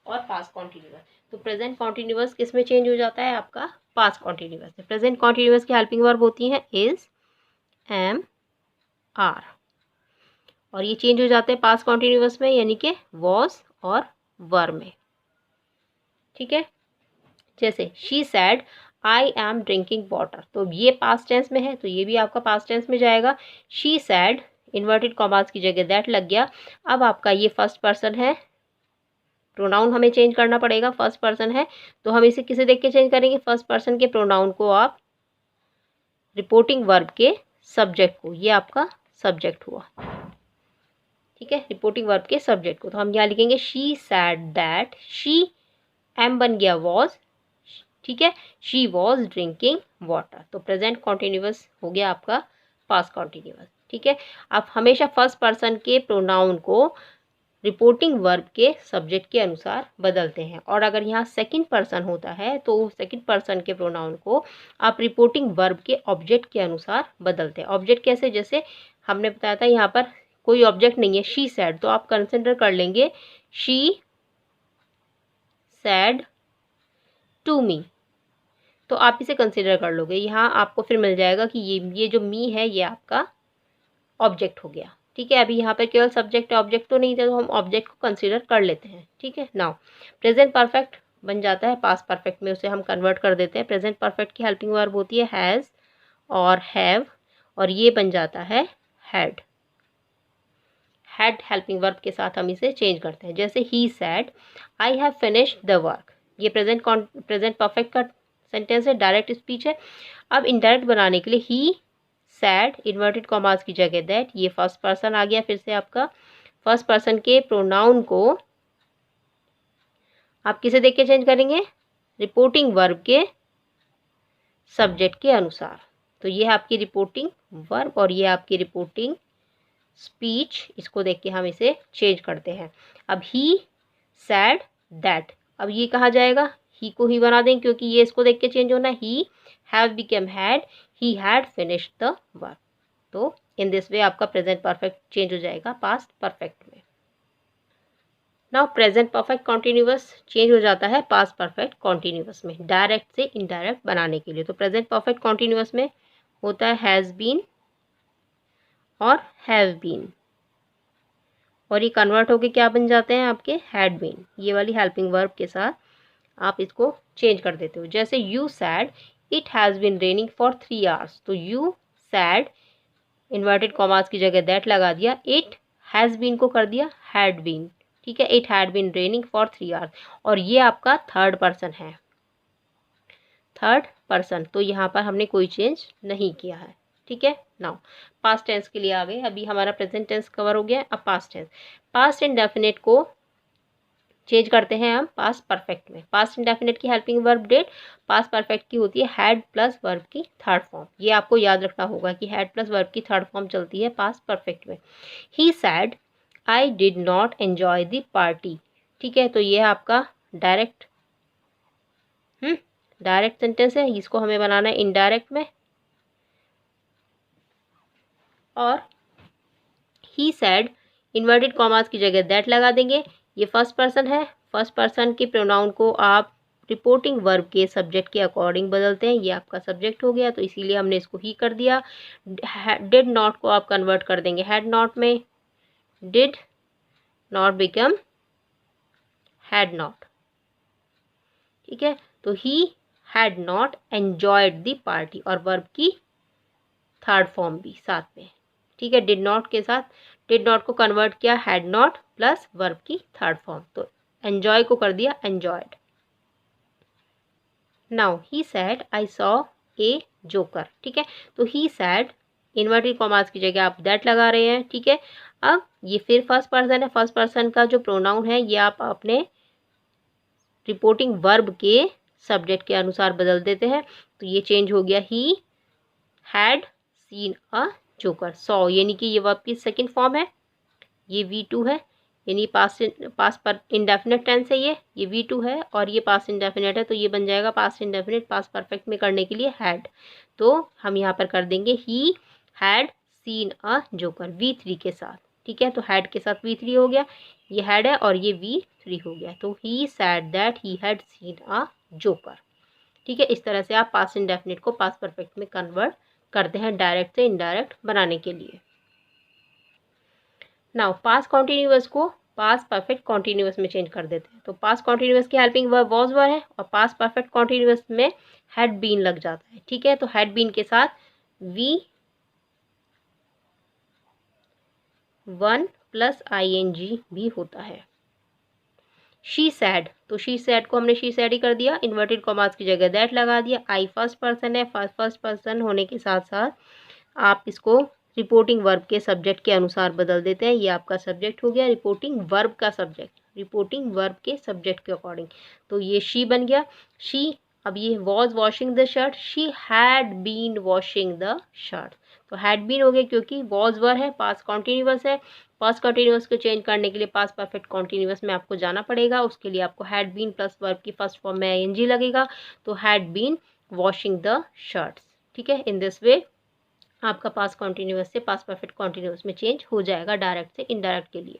और पास्ट कॉन्टिन्यूअस। तो प्रेजेंट कॉन्टिन्यूअस किस में चेंज हो जाता है, आपका पास्ट कॉन्टिन्यूअस है। प्रेजेंट कॉन्टिन्यूअस की हेल्पिंग वर्ब होती हैं इज, एम, आर, और ये चेंज हो जाते हैं पास्ट कॉन्टिन्यूअस में, यानी कि वॉज और वर में। ठीक है, जैसे she said I am drinking water, तो ये पास्ट टेंस में है, तो ये भी आपका पास्ट टेंस में जाएगा। शी सैड इन्वर्टेड कॉमास की जगह दैट लग गया। अब आपका ये फर्स्ट पर्सन है, प्रोनाउन हमें चेंज करना पड़ेगा, फर्स्ट पर्सन है तो हम इसे किसे देख के चेंज करेंगे, फर्स्ट पर्सन के प्रोनाउन को आप रिपोर्टिंग वर्ब के सब्जेक्ट को, ये आपका सब्जेक्ट हुआ। ठीक है, रिपोर्टिंग वर्ब के सब्जेक्ट को, तो हम यहाँ लिखेंगे she said that, she am बन गया वॉज। ठीक है, शी वॉज ड्रिंकिंग वाटर, तो प्रेजेंट कॉन्टिन्यूअस हो गया आपका पास्ट कॉन्टिन्यूअस। ठीक है, आप हमेशा फर्स्ट पर्सन के प्रोनाउन को रिपोर्टिंग वर्ब के सब्जेक्ट के अनुसार बदलते हैं, और अगर यहाँ सेकंड पर्सन होता है तो सेकंड पर्सन के प्रोनाउन को आप रिपोर्टिंग वर्ब के ऑब्जेक्ट के अनुसार बदलते हैं। ऑब्जेक्ट कैसे, जैसे हमने बताया था यहाँ पर कोई ऑब्जेक्ट नहीं है, शी सैड, तो आप कंसिडर कर लेंगे शी सैड टू मी, तो आप इसे कंसिडर कर लोगे। यहाँ आपको फिर मिल जाएगा कि ये जो मी है ये आपका ऑब्जेक्ट हो गया। ठीक है, अभी यहाँ पर केवल सब्जेक्ट ऑब्जेक्ट तो नहीं था, तो हम ऑब्जेक्ट को कंसीडर कर लेते हैं। ठीक है, नाउ प्रेजेंट परफेक्ट बन जाता है पास्ट परफेक्ट में, उसे हम कन्वर्ट कर देते हैं। प्रेजेंट परफेक्ट की हेल्पिंग वर्ब होती है हैज़ और हैव, और ये बन जाता है हैड। हैड हेल्पिंग वर्ब के साथ हम इसे चेंज करते हैं, जैसे he said I have finished the work, ये प्रेजेंट परफेक्ट का सेंटेंस है, डायरेक्ट स्पीच है। अब इनडायरेक्ट बनाने के लिए ही सैड इन्वर्टेड कॉमास की जगह दैट, ये फर्स्ट पर्सन आ गया। फिर से आपका फर्स्ट पर्सन के प्रोनाउन को आप किसे देख के चेंज करेंगे, रिपोर्टिंग वर्ब के सब्जेक्ट के अनुसार। तो ये है आपकी रिपोर्टिंग वर्ब और ये आपकी रिपोर्टिंग स्पीच, इसको देख के हम इसे चेंज करते हैं। अब ही सैड दैट, अब ये कहा जाएगा, ही को ही बना देंगे क्योंकि ये इसको देख के चेंज होना है। He have become had, he had finished the work. तो इन दिस वे आपका प्रेजेंट परफेक्ट चेंज हो जाएगा पास्ट परफेक्ट में। Now present perfect continuous change हो जाता है पास्ट परफेक्ट कॉन्टिन्यूअस में, डायरेक्ट से इनडायरेक्ट बनाने के लिए। तो प्रेजेंट परफेक्ट कॉन्टिन्यूअस में होता है हैज़ बीन और हैव बीन, और ये कन्वर्ट होके क्या बन जाते हैं आपके, हैड बीन। ये वाली हेल्पिंग वर्ब के साथ आप इसको चेंज कर देते हो। जैसे you said it has been raining for 3 hours, तो यू सैड इन्वर्टेड कॉमास की जगह दैट लगा दिया, इट हैज़ बीन को कर दिया हैड बीन। ठीक है, it had been raining for 3 hours, और ये आपका थर्ड पर्सन है, थर्ड पर्सन। तो यहाँ पर हमने कोई चेंज नहीं किया है। ठीक है, नाउ पास्ट टेंस के लिए आ गए। अभी हमारा प्रेजेंट टेंस कवर हो गया, अब पास्ट टेंस। पास्ट इंडेफिनिट को चेंज करते हैं हम पास्ट परफेक्ट में। पास्ट इंडेफिनिट की हेल्पिंग वर्ब डेट पास्ट परफेक्ट की होती है हैड प्लस वर्ब की थर्ड फॉर्म। ये आपको याद रखना होगा कि हैड प्लस वर्ब की थर्ड फॉर्म चलती है पास्ट परफेक्ट में। He said I did not enjoy the party. ठीक है, तो ये है आपका डायरेक्ट डायरेक्ट सेंटेंस है, इसको हमें बनाना है इनडायरेक्ट में। और ही सैड इन्वर्टेड कॉमास की जगह दैट लगा देंगे। ये फर्स्ट पर्सन है, फर्स्ट पर्सन के प्रोनाउन को आप रिपोर्टिंग वर्ब के सब्जेक्ट के अकॉर्डिंग बदलते हैं। ये आपका सब्जेक्ट हो गया, तो इसीलिए हमने इसको ही कर दिया। डिड नॉट को आप कन्वर्ट कर देंगे हैड नॉट में, did not become had not. ठीक है, तो he had not enjoyed the party, और वर्ब की थर्ड फॉर्म भी साथ में। ठीक है, डिड नॉट के साथ डिड नॉट को कन्वर्ट किया हैड नॉट प्लस वर्ब की थर्ड फॉर्म, तो एंजॉय को कर दिया enjoyed. Now he said I saw a joker. ठीक है, तो ही सैड इन्वर्टेड कॉमास की जगह आप दैट लगा रहे हैं। ठीक है, अब ये फिर फर्स्ट पर्सन है, फर्स्ट पर्सन का जो प्रोनाउन है ये आप अपने रिपोर्टिंग वर्ब के सब्जेक्ट के अनुसार बदल देते हैं। तो ये चेंज हो गया, ही had seen a joker. Saw यानी कि ये वर्ब की सेकंड फॉर्म है, ये V2 है, यानी पास्ट पर इंडेफिनेट टेंस है, ये V2 है और ये पास्ट इंडेफिनेट है, तो ये बन जाएगा पास्ट इंडेफिनेट पास्ट परफेक्ट में करने के लिए हैड। तो हम यहाँ पर कर देंगे ही had seen a joker V3 के साथ। ठीक है, तो हैड के साथ V3 हो गया, ये हैड है और ये V3 हो गया, तो he said that he had seen a joker. ठीक है, इस तरह से आप पास्ट इंडेफिनेट को पास्ट परफेक्ट में कन्वर्ट करते हैं डायरेक्ट से इनडायरेक्ट बनाने के लिए। नाउ पास्ट कॉन्टिन्यूअस को पास्ट परफेक्ट कॉन्टिन्यूअस में चेंज कर देते हैं। तो पास्ट कॉन्टिन्यूअस की हेल्पिंग वर्ब वॉज वर है और पास्ट परफेक्ट कॉन्टिन्यूअस में हैड बीन लग जाता है। ठीक है, तो हैड बीन के साथ V1 प्लस ING भी होता है। शी सैड, तो शी सैड को हमने शी सैड ही कर दिया, इन्वर्टेड कॉमास की जगह दैट लगा दिया। आई फर्स्ट पर्सन है, फर्स्ट पर्सन होने के साथ साथ आप इसको रिपोर्टिंग वर्ब के सब्जेक्ट के अनुसार बदल देते हैं। ये आपका सब्जेक्ट हो गया, रिपोर्टिंग वर्ब का सब्जेक्ट, रिपोर्टिंग वर्ब के सब्जेक्ट के अकॉर्डिंग, तो ये शी बन गया। शी, अब ये was washing the shirt, she had been washing the shirt, तो हैड बीन हो गया क्योंकि वॉज वर है, पास्ट कॉन्टिन्यूअस है। पास्ट कॉन्टिन्यूअस को चेंज करने के लिए पास्ट परफेक्ट कॉन्टिन्यूअस में आपको जाना पड़ेगा, उसके लिए आपको हैड बीन प्लस वर्ब की फर्स्ट फॉर्म में ING लगेगा, तो had been washing the shirts. ठीक है, इन दिस वे आपका पास्ट कॉन्टिन्यूअस से पास्ट परफेक्ट कॉन्टिन्यूअस में चेंज हो जाएगा डायरेक्ट से इनडायरेक्ट के लिए।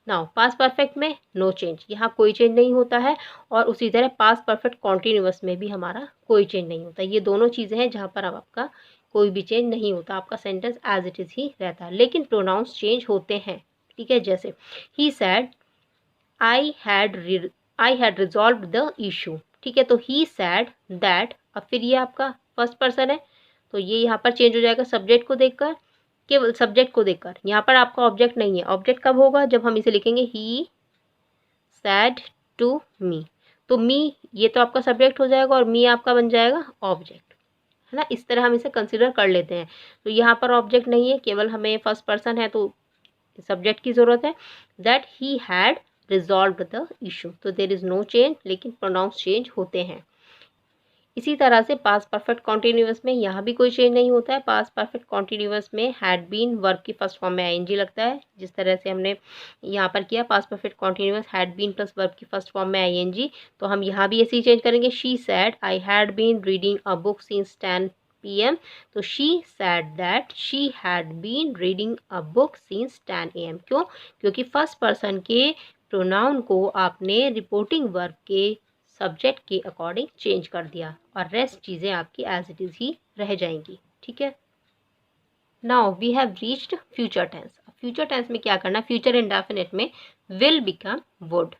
नाउ पास्ट परफेक्ट में नो चेंज, यहाँ कोई चेंज नहीं होता है, और उसी तरह पास्ट परफेक्ट कॉन्टिन्यूअस में भी हमारा कोई चेंज नहीं होता। ये दोनों चीज़ें हैं जहाँ पर अब आपका कोई भी चेंज नहीं होता, आपका सेंटेंस एज इट इज़ ही रहता है, लेकिन प्रोनाउंस चेंज होते हैं। ठीक है, जैसे he said I had resolve the issue. ठीक है, तो ही सैड दैट, अब फिर ये आपका फर्स्ट पर्सन है, तो ये यहाँ पर चेंज हो जाएगा सब्जेक्ट को देखकर, केवल सब्जेक्ट को देखकर। यहाँ पर आपका ऑब्जेक्ट नहीं है, ऑब्जेक्ट कब होगा, जब हम इसे लिखेंगे ही सैड टू मी, तो मी ये तो आपका सब्जेक्ट हो जाएगा और मी आपका बन जाएगा ऑब्जेक्ट, है ना, इस तरह हम इसे कंसिडर कर लेते हैं। तो यहाँ पर ऑब्जेक्ट नहीं है, केवल हमें फर्स्ट पर्सन है तो सब्जेक्ट की ज़रूरत है। That he had resolve the issue, तो देयर इज़ नो चेंज, लेकिन प्रोनाउंस चेंज होते हैं। इसी तरह से पास्ट परफेक्ट कॉन्टिन्यूअस में यहाँ भी कोई चेंज नहीं होता है। पास्ट परफेक्ट कॉन्टिन्यूअस में हैड बीन वर्ब की फर्स्ट फॉर्म में आईएनजी लगता है, जिस तरह से हमने यहाँ पर किया। Past perfect continuous had been plus verb की फर्स्ट फॉर्म में आईएनजी, तो हम यहाँ भी ऐसे ही चेंज करेंगे। She said I had been reading a book since 10 PM, तो she said that she had been reading a book since 10 AM। क्यों? क्योंकि फर्स्ट पर्सन के प्रोनाउन को आपने रिपोर्टिंग वर्ब के सब्जेक्ट के अकॉर्डिंग चेंज कर दिया और रेस्ट चीज़ें आपकी एज इट इज़ ही रह जाएंगी। ठीक है, now we have reached future tense. Future tense में क्या करना, फ्यूचर इंडेफिनिट में विल बिकम वुड।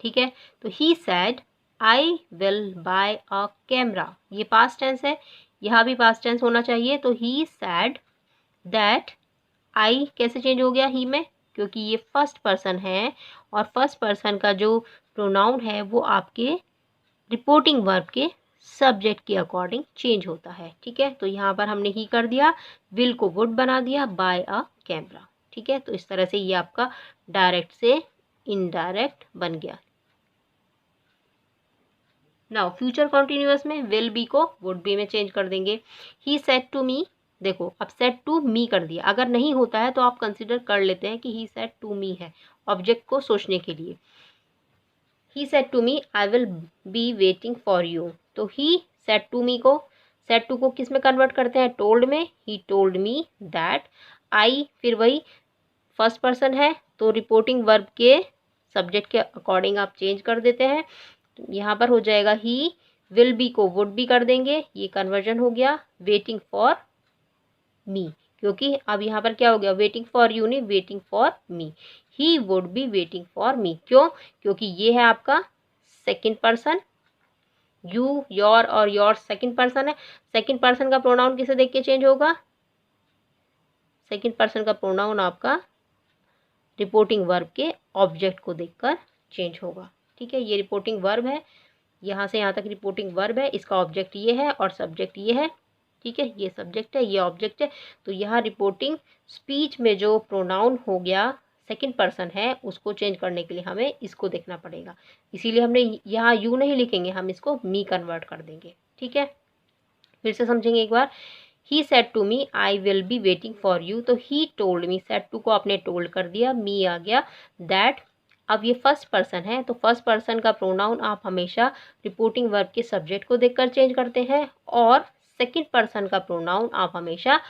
ठीक है, तो he said I will buy a camera, ये पास्ट टेंस है, यहाँ भी पास्ट टेंस होना चाहिए। तो ही सैड दैट, आई कैसे चेंज हो गया ही में, क्योंकि ये फर्स्ट पर्सन है और फर्स्ट पर्सन का जो प्रोनाउन है वो आपके रिपोर्टिंग वर्ब के सब्जेक्ट के अकॉर्डिंग चेंज होता है। ठीक है, तो यहाँ पर हमने ही कर दिया, विल को वुड बना दिया, बाय अ कैमरा। ठीक है, तो इस तरह से ये आपका डायरेक्ट से इनडायरेक्ट बन गया। नाउ फ्यूचर कॉन्टिन्यूअस में विल बी को वुड बी में चेंज कर देंगे। ही सेड टू मी, देखो अब सेड टू मी कर दिया, अगर नहीं होता है तो आप कंसिडर कर लेते हैं कि ही सेड टू मी है, ऑब्जेक्ट को सोचने के लिए। He said to me I will be waiting for you, तो ही सेड टू मी को, सेड टू को किस में कन्वर्ट करते हैं, टोल्ड में। ही टोल्ड मी दैट, आई फिर वही फर्स्ट पर्सन है तो रिपोर्टिंग वर्ब के सब्जेक्ट के अकॉर्डिंग आप चेंज कर देते हैं। तो यहाँ पर हो जाएगा ही विल बी को वुड बी कर देंगे, ये कन्वर्जन हो गया वेटिंग फॉर मी, क्योंकि अब यहाँ पर क्या हो गया, वेटिंग फॉर यू नहीं, waiting for me. He would be waiting for me, क्यों? क्योंकि ये है आपका सेकंड पर्सन, यू योर और योर सेकंड पर्सन है। सेकंड पर्सन का प्रोनाउन किसे देख के चेंज होगा, सेकंड पर्सन का प्रोनाउन आपका रिपोर्टिंग वर्ब के ऑब्जेक्ट को देखकर चेंज होगा। ठीक है, ये रिपोर्टिंग वर्ब है, यहाँ से यहाँ तक रिपोर्टिंग वर्ब है, इसका ऑब्जेक्ट ये है और सब्जेक्ट ये है। ठीक है, ये सब्जेक्ट है, ये ऑब्जेक्ट है, तो यहाँ रिपोर्टिंग स्पीच में जो प्रोनाउन हो गया सेकंड पर्सन है उसको चेंज करने के लिए हमें इसको देखना पड़ेगा, इसीलिए हमने यहाँ यू नहीं लिखेंगे, हम इसको मी कन्वर्ट कर देंगे। ठीक है, फिर से समझेंगे एक बार। He said to me I will be waiting for you, तो he told me, said to को आपने टोल्ड कर दिया, मी आ गया, दैट अब ये फर्स्ट पर्सन है तो फर्स्ट पर्सन का प्रोनाउन आप हमेशा रिपोर्टिंग वर्ब के सब्जेक्ट को देखकर चेंज करते हैं और सेकंड पर्सन का प्रोनाउन आप हमेशा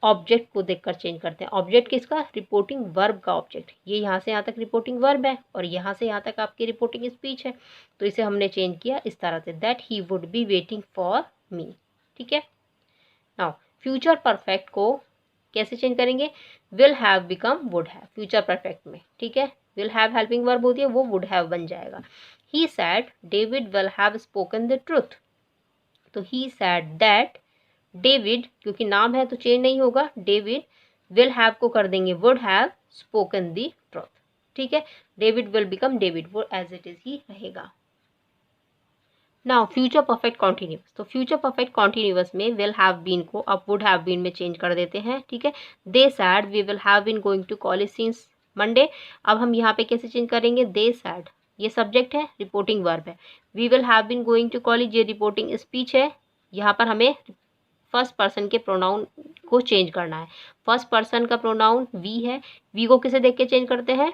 ऑब्जेक्ट को देखकर चेंज करते हैं। ऑब्जेक्ट किसका, रिपोर्टिंग वर्ब का ऑब्जेक्ट, ये यहाँ से यहाँ तक रिपोर्टिंग वर्ब है और यहाँ से यहाँ तक आपकी रिपोर्टिंग स्पीच है, तो इसे हमने चेंज किया इस तरह से, that he would be waiting for me. ठीक है, नाउ फ्यूचर परफेक्ट को कैसे चेंज करेंगे, will have become would have future perfect में। ठीक है, विल हैव हेल्पिंग वर्ब होती है, वो वुड हैव बन जाएगा। He said David will have spoken the truth, तो ही सैड दैट डेविड, क्योंकि नाम है तो चेंज नहीं होगा, डेविड विल हैव को कर देंगे would have spoken the truth. ठीक है, डेविड विल बिकम डेविड, वो एज इट इज ही रहेगा। नाउ फ्यूचर परफेक्ट कॉन्टिन्यूअस, तो फ्यूचर परफेक्ट कॉन्टिन्यूअस में विल हैव बीन को अब वुड हैव बीन में चेंज कर देते हैं। ठीक है, they said we will have been going to college since Monday, अब हम यहाँ पे कैसे चेंज करेंगे, दे सैड ये सब्जेक्ट है, रिपोर्टिंग वर्ब है, we will have been going to college ये रिपोर्टिंग स्पीच है। यहाँ पर हमें फर्स्ट पर्सन के प्रोनाउन को चेंज करना है, फर्स्ट पर्सन का प्रोनाउन वी है, वी को किसे देख के चेंज करते हैं,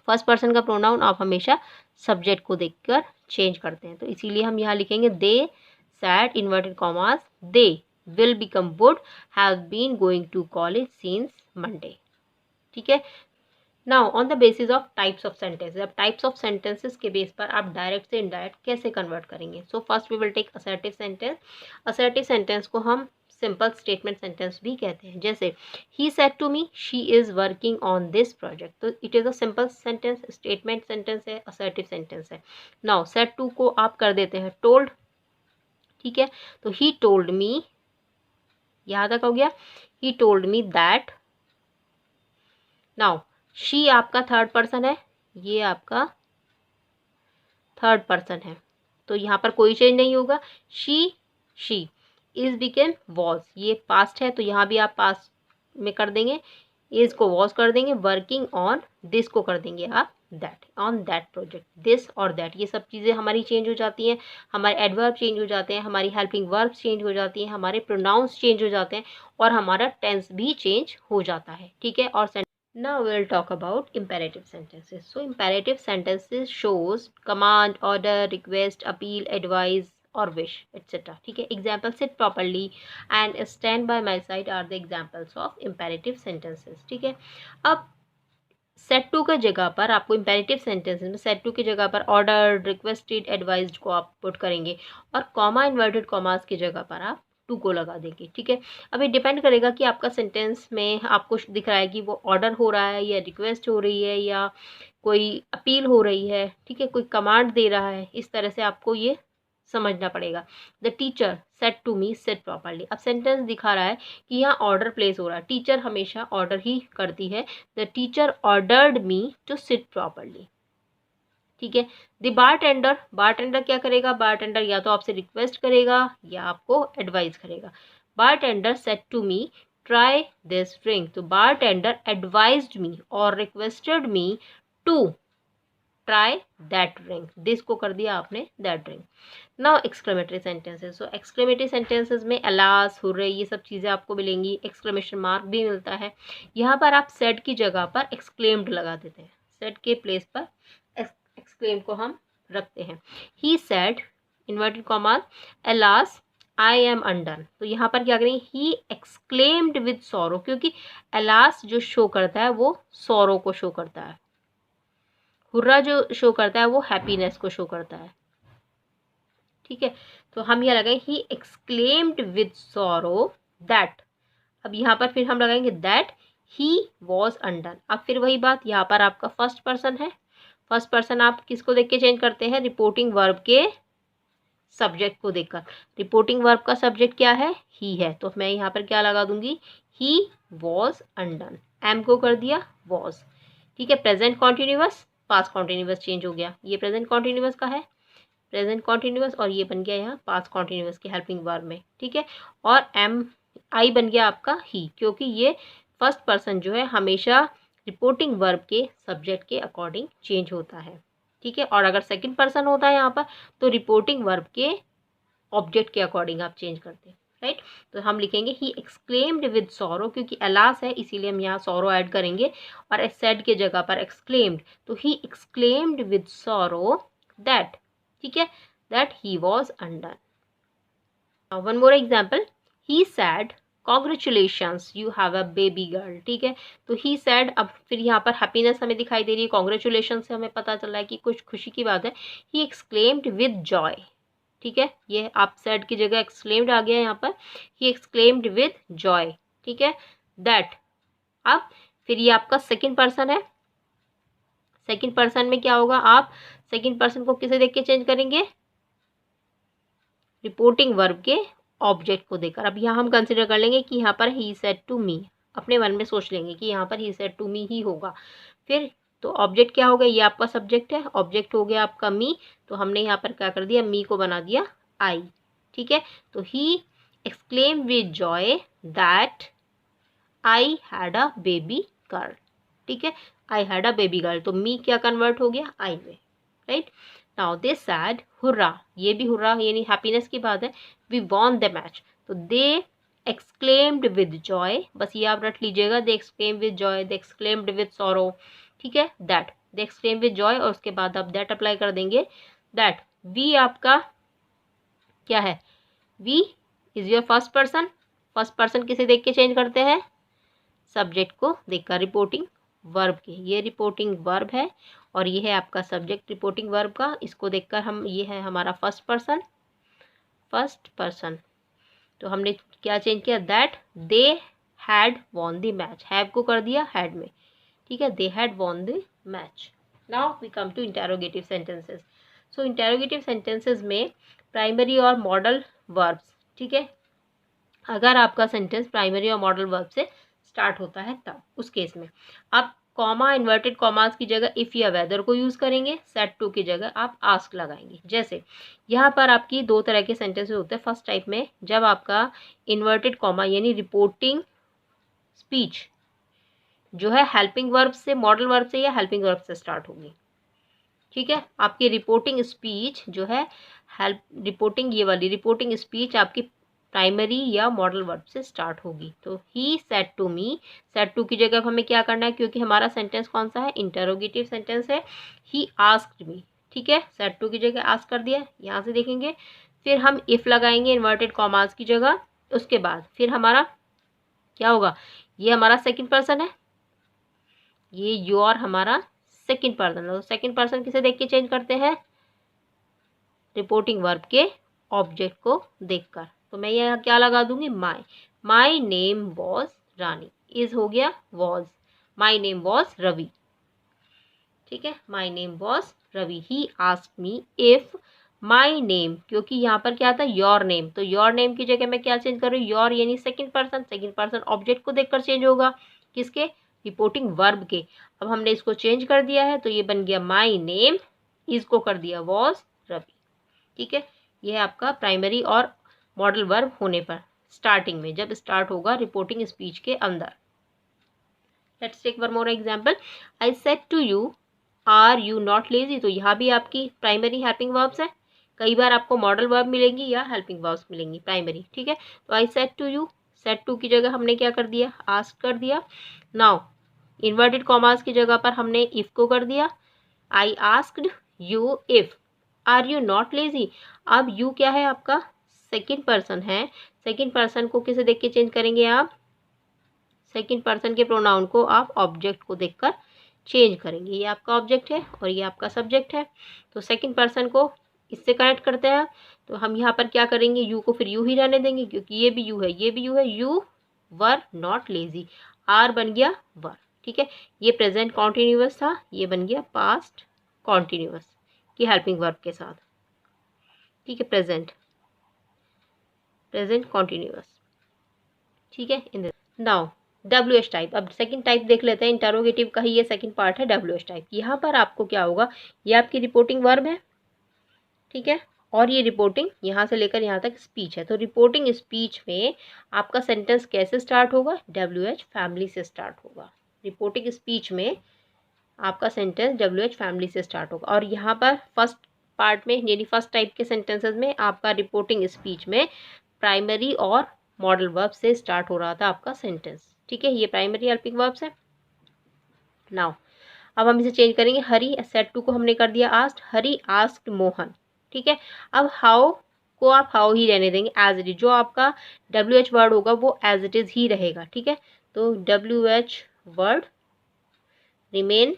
फर्स्ट पर्सन का प्रोनाउन आप हमेशा सब्जेक्ट को देखकर चेंज करते हैं, तो इसीलिए हम यहाँ लिखेंगे they said inverted commas they will become would have been going to college since Monday. ठीक है, now on the basis of types of sentences, अब टाइप्स ऑफ सेंटेंसेस के बेस पर आप डायरेक्ट से इनडायरेक्ट कैसे कन्वर्ट करेंगे। So first we will take assertive sentence. Assertive sentence को हम सिंपल स्टेटमेंट सेंटेंस भी कहते हैं, जैसे he said to me she is working on this project, तो it is a simple sentence, statement sentence है, असर्टिव सेंटेंस है। नाउ सेड टू को आप कर देते हैं टोल्ड। ठीक है, तो ही टोल्ड मी, यहाँ तक हो गया, ही told me that. Now she आपका थर्ड पर्सन है, ये आपका थर्ड पर्सन है, तो यहाँ पर कोई चेंज नहीं होगा, she she, is became was, ये पास्ट है तो यहाँ भी आप पास्ट में कर देंगे, इज को वॉज कर देंगे, वर्किंग ऑन दिस को कर देंगे आप that, on that project, this और दैट, ये सब चीज़ें हमारी चेंज हो जाती हैं, हमारे एडवर्ब चेंज हो जाते हैं, हमारी हेल्पिंग वर्ब्स चेंज हो जाती हैं, हमारे प्रोनाउंस चेंज हो जाते हैं और हमारा टेंस भी चेंज हो जाता है, ठीक है। और now we'll talk about imperative sentences. So imperative sentences shows command, order, request, appeal, advise or wish, etc. ठीक है। Example, sit properly and stand by my side are the examples of imperative sentences. ठीक है। अब सेट टू की जगह पर आपको इम्पेरेटिव सेंटेंसेस में सेट टू की जगह पर ऑर्डर, रिक्वेस्टेड, एडवाइज्ड को आप पुट करेंगे और कॉमा इन्वर्टेड कॉमास की जगह पर आप टू को लगा देंगे, ठीक है। अब ये डिपेंड करेगा कि आपका सेंटेंस में आपको दिख रहा है कि वो ऑर्डर हो रहा है या रिक्वेस्ट हो रही है या कोई अपील हो रही है, ठीक है, कोई कमांड दे रहा है, इस तरह से आपको ये समझना पड़ेगा। The teacher said to me sit properly, अब सेंटेंस दिखा रहा है कि यहाँ ऑर्डर प्लेस हो रहा है, टीचर हमेशा ऑर्डर ही करती है, the teacher ordered me to sit properly, ठीक है। द बारटेंडर, बारटेंडर क्या करेगा, बारटेंडर या तो आपसे रिक्वेस्ट करेगा या आपको एडवाइस करेगा। Bartender said to me try this drink, तो बारटेंडर एडवाइज्ड मी और requested me to try that drink, this को कर दिया आपने that drink. Now exclamatory sentences, so exclamatory sentences में अलास, हुर्रे, ये सब चीज़ें आपको मिलेंगी, एक्सक्लेमेशन मार्क भी मिलता है। यहाँ पर आप सेड की जगह पर एक्सक्लेम्ड लगा देते हैं, सेड के प्लेस पर एक्सक्लेम को हम रखते हैं। He said inverted comma alas I am undone, तो यहाँ पर क्या करेंगे, ही एक्सक्लेम्ड विद सॉरो, क्योंकि अलास जो शो करता है वो सॉरो को शो करता है, हुर्रा जो शो करता है वो हैप्पीनेस को शो करता है, ठीक है। तो हम यहाँ लगाएंगे he exclaimed with sorrow that, अब यहाँ पर फिर हम लगाएंगे दैट ही वॉज अनडन। अब फिर वही बात, यहाँ पर आपका फर्स्ट पर्सन है, फर्स्ट पर्सन आप किसको देख के चेंज करते हैं, रिपोर्टिंग वर्ब के सब्जेक्ट को देखकर। रिपोर्टिंग वर्ब का सब्जेक्ट क्या है, ही है, तो मैं यहाँ पर क्या लगा दूंगी, ही वॉज अनडन, एम को कर दिया वॉज, ठीक है। Present continuous, past continuous change हो गया, ये प्रेजेंट कॉन्टिन्यूअस का है, प्रेजेंट कॉन्टिन्यूअस, और ये बन गया यहाँ पास्ट कॉन्टिन्यूअस के हेल्पिंग वर्ब में, ठीक है। और एम आई बन गया आपका ही, क्योंकि ये फर्स्ट पर्सन जो है हमेशा रिपोर्टिंग वर्ब के सब्जेक्ट के अकॉर्डिंग चेंज होता है, ठीक है। और अगर सेकंड पर्सन होता है यहाँ पर तो रिपोर्टिंग वर्ब के ऑब्जेक्ट के अकॉर्डिंग आप चेंज करते हैं, राइट। तो हम लिखेंगे ही एक्सक्लेम्ड विद सॉरो, क्योंकि अलास है इसीलिए हम यहाँ सॉरो ऐड करेंगे, और सेड के जगह पर एक्सक्लेम्ड, तो he exclaimed with sorrow that, ठीक है, that he was undone. One more example, he sad congratulations you have a baby girl, ठीक है। तो ही सैड, अब फिर यहाँ पर हैप्पीनेस हमें दिखाई दे रही है, कॉन्ग्रेचुलेशन से हमें पता चल रहा है कि कुछ खुशी की बात है। ही एक्सक्लेम्ड विद जॉय, ठीक है, ये आप सैड की जगह एक्सक्लेम्ड आ गया यहाँ पर, ही एक्सक्लेम्ड विद जॉय, ठीक है, दैट। अब फिर ये आपका सेकंड पर्सन है, सेकंड पर्सन में क्या होगा, आप सेकंड पर्सन को किसे देख के चेंज करेंगे, रिपोर्टिंग वर्ब के ऑब्जेक्ट को देकर। अब यहाँ हम कंसिडर कर लेंगे कि यहाँ पर ही सेड टू मी, अपने मन में सोच लेंगे कि यहाँ पर ही सेड टू मी ही होगा। फिर तो ऑब्जेक्ट क्या हो गया, ये आपका सब्जेक्ट है, ऑब्जेक्ट हो गया आपका मी, तो हमने यहाँ पर क्या कर दिया, मी को बना दिया आई, ठीक है। तो he exclaim with joy that I had a baby girl, ठीक है, I had a baby girl, तो मी क्या कन्वर्ट हो गया आई में, right. Now they said hurrah, ये भी हुर्रा यानी हैप्पीनेस की बात है, वी वॉन द मैच, तो दे एक्सक्लेम्ड विद जॉय, बस ये आप रट लीजिएगा, they exclaim with joy, they exclaimed with sorrow, ठीक है, that, they exclaim with joy, और उसके बाद आप दैट अप्लाई कर देंगे, दैट वी आपका क्या है, we is your first person, first person किसे देख के चेंज करते हैं, सब्जेक्ट को देखकर, रिपोर्टिंग वर्ब के, ये रिपोर्टिंग वर्ब है और ये है आपका सब्जेक्ट रिपोर्टिंग वर्ब का, इसको देखकर हम, ये है हमारा फर्स्ट पर्सन, फर्स्ट पर्सन, तो हमने क्या चेंज किया, that they had won the match, have को कर दिया हैड में, ठीक है, they had won the match. Now we come to interrogative sentences. So interrogative sentences में प्राइमरी और मॉडल वर्ब्स, ठीक है, अगर आपका सेंटेंस प्राइमरी और मॉडल वर्ब से स्टार्ट होता है तब उस केस में आप कॉमा इन्वर्टेड कॉमास की जगह इफ़ या वेदर को यूज़ करेंगे, सेट टू की जगह आप आस्क लगाएंगे। जैसे यहाँ पर आपकी दो तरह के सेंटेंसेस होते हैं। फर्स्ट टाइप में जब आपका इन्वर्टेड कॉमा यानी रिपोर्टिंग स्पीच जो है हेल्पिंग वर्ब से, मॉडल वर्ब से या हेल्पिंग वर्ब से स्टार्ट होगी। ठीक है, आपकी रिपोर्टिंग स्पीच जो है रिपोर्टिंग, ये वाली रिपोर्टिंग स्पीच आपकी प्राइमरी या मॉडल वर्ब से स्टार्ट होगी। तो he said to me, said to की जगह हमें क्या करना है, क्योंकि हमारा सेंटेंस कौन सा है, इंटरोगेटिव सेंटेंस है। ही आस्क्ड मी, ठीक है, सेड टू की जगह आस्क कर दिया, यहाँ से देखेंगे। फिर हम इफ़ लगाएंगे इन्वर्टेड कॉमास की जगह, उसके बाद फिर हमारा क्या होगा, ये हमारा सेकेंड पर्सन है, ये योर हमारा सेकेंड पर्सन है। सेकेंड पर्सन किसे देख के चेंज करते हैं, रिपोर्टिंग वर्ब के ऑब्जेक्ट को देखकर। तो मैं यहाँ क्या लगा दूंगी, my name was Rani, is हो गया was, my name was Ravi, ठीक है, my name was Ravi. He asked me if my name, क्योंकि यहाँ पर क्या था योर नेम, तो योर नेम की जगह मैं क्या चेंज कर रही हूँ, योर यानी सेकेंड पर्सन ऑब्जेक्ट को देखकर चेंज होगा, किसके, रिपोर्टिंग वर्ब के। अब हमने इसको चेंज कर दिया है, तो ये बन गया माई नेम, इसको कर दिया वॉज रवि, ठीक है। यह है आपका प्राइमरी और मॉडल वर्ब होने पर स्टार्टिंग में, जब स्टार्ट होगा रिपोर्टिंग स्पीच के अंदर। Let's take one more example, I said to you are you not lazy, तो यहाँ भी आपकी प्राइमरी हेल्पिंग वर्ब्स है। कई बार आपको मॉडल वर्ब मिलेंगी या हेल्पिंग वर्ब्स मिलेंगी प्राइमरी, ठीक है। तो I said to you, said to की जगह हमने क्या कर दिया, आस्क कर दिया। नाउ इन्वर्टेड कॉमास की जगह पर हमने इफ को कर दिया, I asked you if are you not lazy. अब यू क्या है, आपका सेकेंड पर्सन है, सेकेंड पर्सन को किसे देख के चेंज करेंगे आप, सेकेंड पर्सन के प्रोनाउन को आप ऑब्जेक्ट को देखकर चेंज करेंगे। ये आपका ऑब्जेक्ट है और ये आपका सब्जेक्ट है, तो सेकेंड पर्सन को इससे कनेक्ट करते हैं। तो हम यहाँ पर क्या करेंगे, यू को फिर यू ही रहने देंगे, क्योंकि ये भी यू है, ये भी यू है, you were not lazy, are बन गया वर, ठीक है। ये प्रेजेंट कॉन्टिन्यूअस था, ये बन गया पास्ट कॉन्टिन्यूअस की हेल्पिंग वर्ब के साथ, ठीक है, प्रेजेंट कॉन्टिन्यूअस, ठीक है। In now W H type, अब सेकंड टाइप देख लेते हैं, इंटरोगेटिव का ही ये सेकंड पार्ट है डब्ल्यू एच टाइप। यहाँ पर आपको क्या होगा, ये आपकी रिपोर्टिंग वर्ब है, ठीक है, और ये रिपोर्टिंग यहाँ से लेकर यहाँ तक स्पीच है। तो रिपोर्टिंग स्पीच में आपका सेंटेंस कैसे स्टार्ट होगा, डब्ल्यू एच फैमिली से स्टार्ट होगा। रिपोर्टिंग स्पीच में आपका सेंटेंस डब्ल्यू एच फैमिली से स्टार्ट होगा। और यहाँ पर फर्स्ट पार्ट में यानी फर्स्ट टाइप के सेंटेंसेस में आपका रिपोर्टिंग स्पीच में प्राइमरी और मॉडल वर्ब से स्टार्ट हो रहा था आपका सेंटेंस, ठीक है। ये प्राइमरी हेल्पिंग वर्ब्स है। नाउ अब हम इसे चेंज करेंगे, हरी सेड टू को हमने कर दिया आस्क्ड, हरी आस्क्ड मोहन, ठीक है। अब हाउ को आप हाउ ही रहने देंगे, एज इट इज, जो आपका डब्ल्यू एच वर्ड होगा वो एज इट इज ही रहेगा, ठीक है। तो W H word remain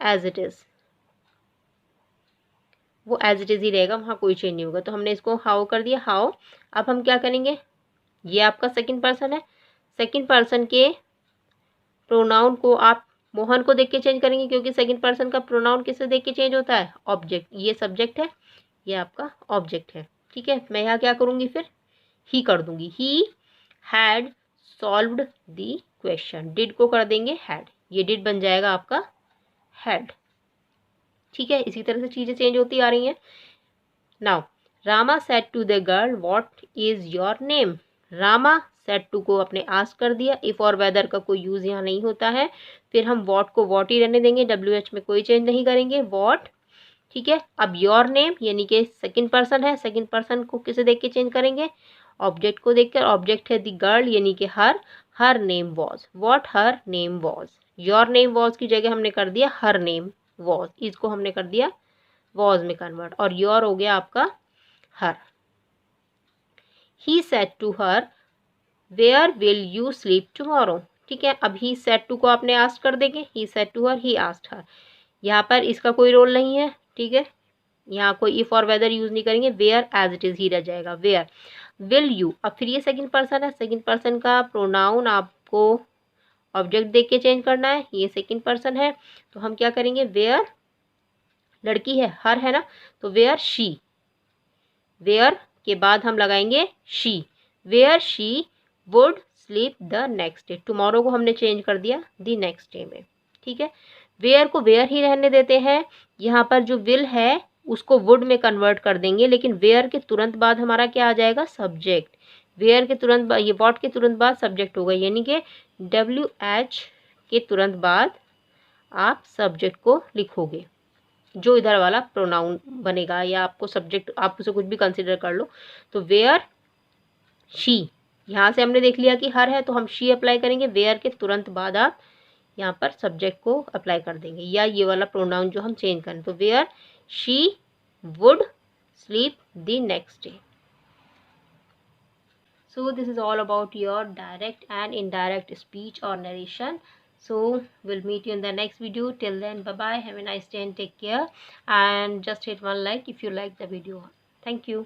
as it is, वो एज इट इज ही रहेगा, वहाँ कोई चेंज नहीं होगा। तो हमने इसको हाउ कर दिया, हाउ। अब हम क्या करेंगे, ये आपका सेकंड पर्सन है, सेकंड पर्सन के प्रोनाउन को आप मोहन को देख के चेंज करेंगे, क्योंकि सेकंड पर्सन का प्रोनाउन किससे देख के चेंज होता है, ऑब्जेक्ट, ये सब्जेक्ट है, ये आपका ऑब्जेक्ट है, ठीक है। मैं यहाँ क्या करूँगी, फिर ही कर दूंगी, he had solved the question, did को कर देंगे हैड, ये डिड बन जाएगा आपका हैड, ठीक है। इसी तरह से चीज़ें चेंज होती आ रही हैं। Now Rama said to the girl what is your name, Rama said to को अपने आस्क कर दिया, इफ और वेदर का कोई यूज़ यहाँ नहीं होता है। फिर हम व्हाट को व्हाट ही रहने देंगे, डब्ल्यू एच में कोई चेंज नहीं करेंगे, व्हाट, ठीक है। अब योर नेम यानी कि सेकंड पर्सन है, सेकंड पर्सन को किसे देख के चेंज करेंगे, ऑब्जेक्ट को देखकर, ऑब्जेक्ट है द गर्ल यानी कि her name was, what her name was, your name was की जगह हमने कर दिया हर नेम वॉज, इसको हमने कर दिया वॉज में कन्वर्ट, और योर हो गया आपका her. He said to her where will you sleep tomorrow, ठीक है। अब ही सेड टू को आपने आस्क कर देंगे, he said to her, he asked her, यहाँ पर इसका कोई रोल नहीं है, ठीक है, यहाँ कोई इफ और वेदर यूज नहीं करेंगे, वेयर एज इट इज ही रह जाएगा, वेयर विल यू। अब फिर ये सेकंड पर्सन है, सेकंड पर्सन का प्रोनाउन आपको ऑब्जेक्ट देख के चेंज करना है, ये सेकंड पर्सन है, तो हम क्या करेंगे, वेयर, लड़की है हर है ना, तो वेयर शी, वेयर के बाद हम लगाएंगे she, where she would sleep the next day. Tomorrow को हमने चेंज कर दिया द नेक्स्ट डे में, ठीक है। वेयर को वेयर ही रहने देते हैं। यहाँ पर जो विल है उसको वुड में कन्वर्ट कर देंगे, लेकिन वेयर के तुरंत बाद हमारा क्या आ जाएगा, सब्जेक्ट। वेयर के तुरंत बाद, ये वॉट के तुरंत बाद सब्जेक्ट होगा, यानी कि WH के तुरंत बाद आप सब्जेक्ट को लिखोगे, जो इधर वाला प्रोनाउन बनेगा, या आपको सब्जेक्ट आप उसे कुछ भी कंसिडर कर लो। तो वेयर शी, यहाँ से हमने देख लिया कि हर है तो हम शी अप्लाई करेंगे। वेयर के तुरंत बाद आप यहाँ पर सब्जेक्ट को अप्लाई कर देंगे, या ये वाला प्रोनाउन जो हम चेंज करें। तो where she would sleep the next day. So this is all about your direct and indirect speech or narration. So we'll meet you in the next video. Till then, bye bye, have a nice day and take care, and just hit one like if you like the video. Thank you.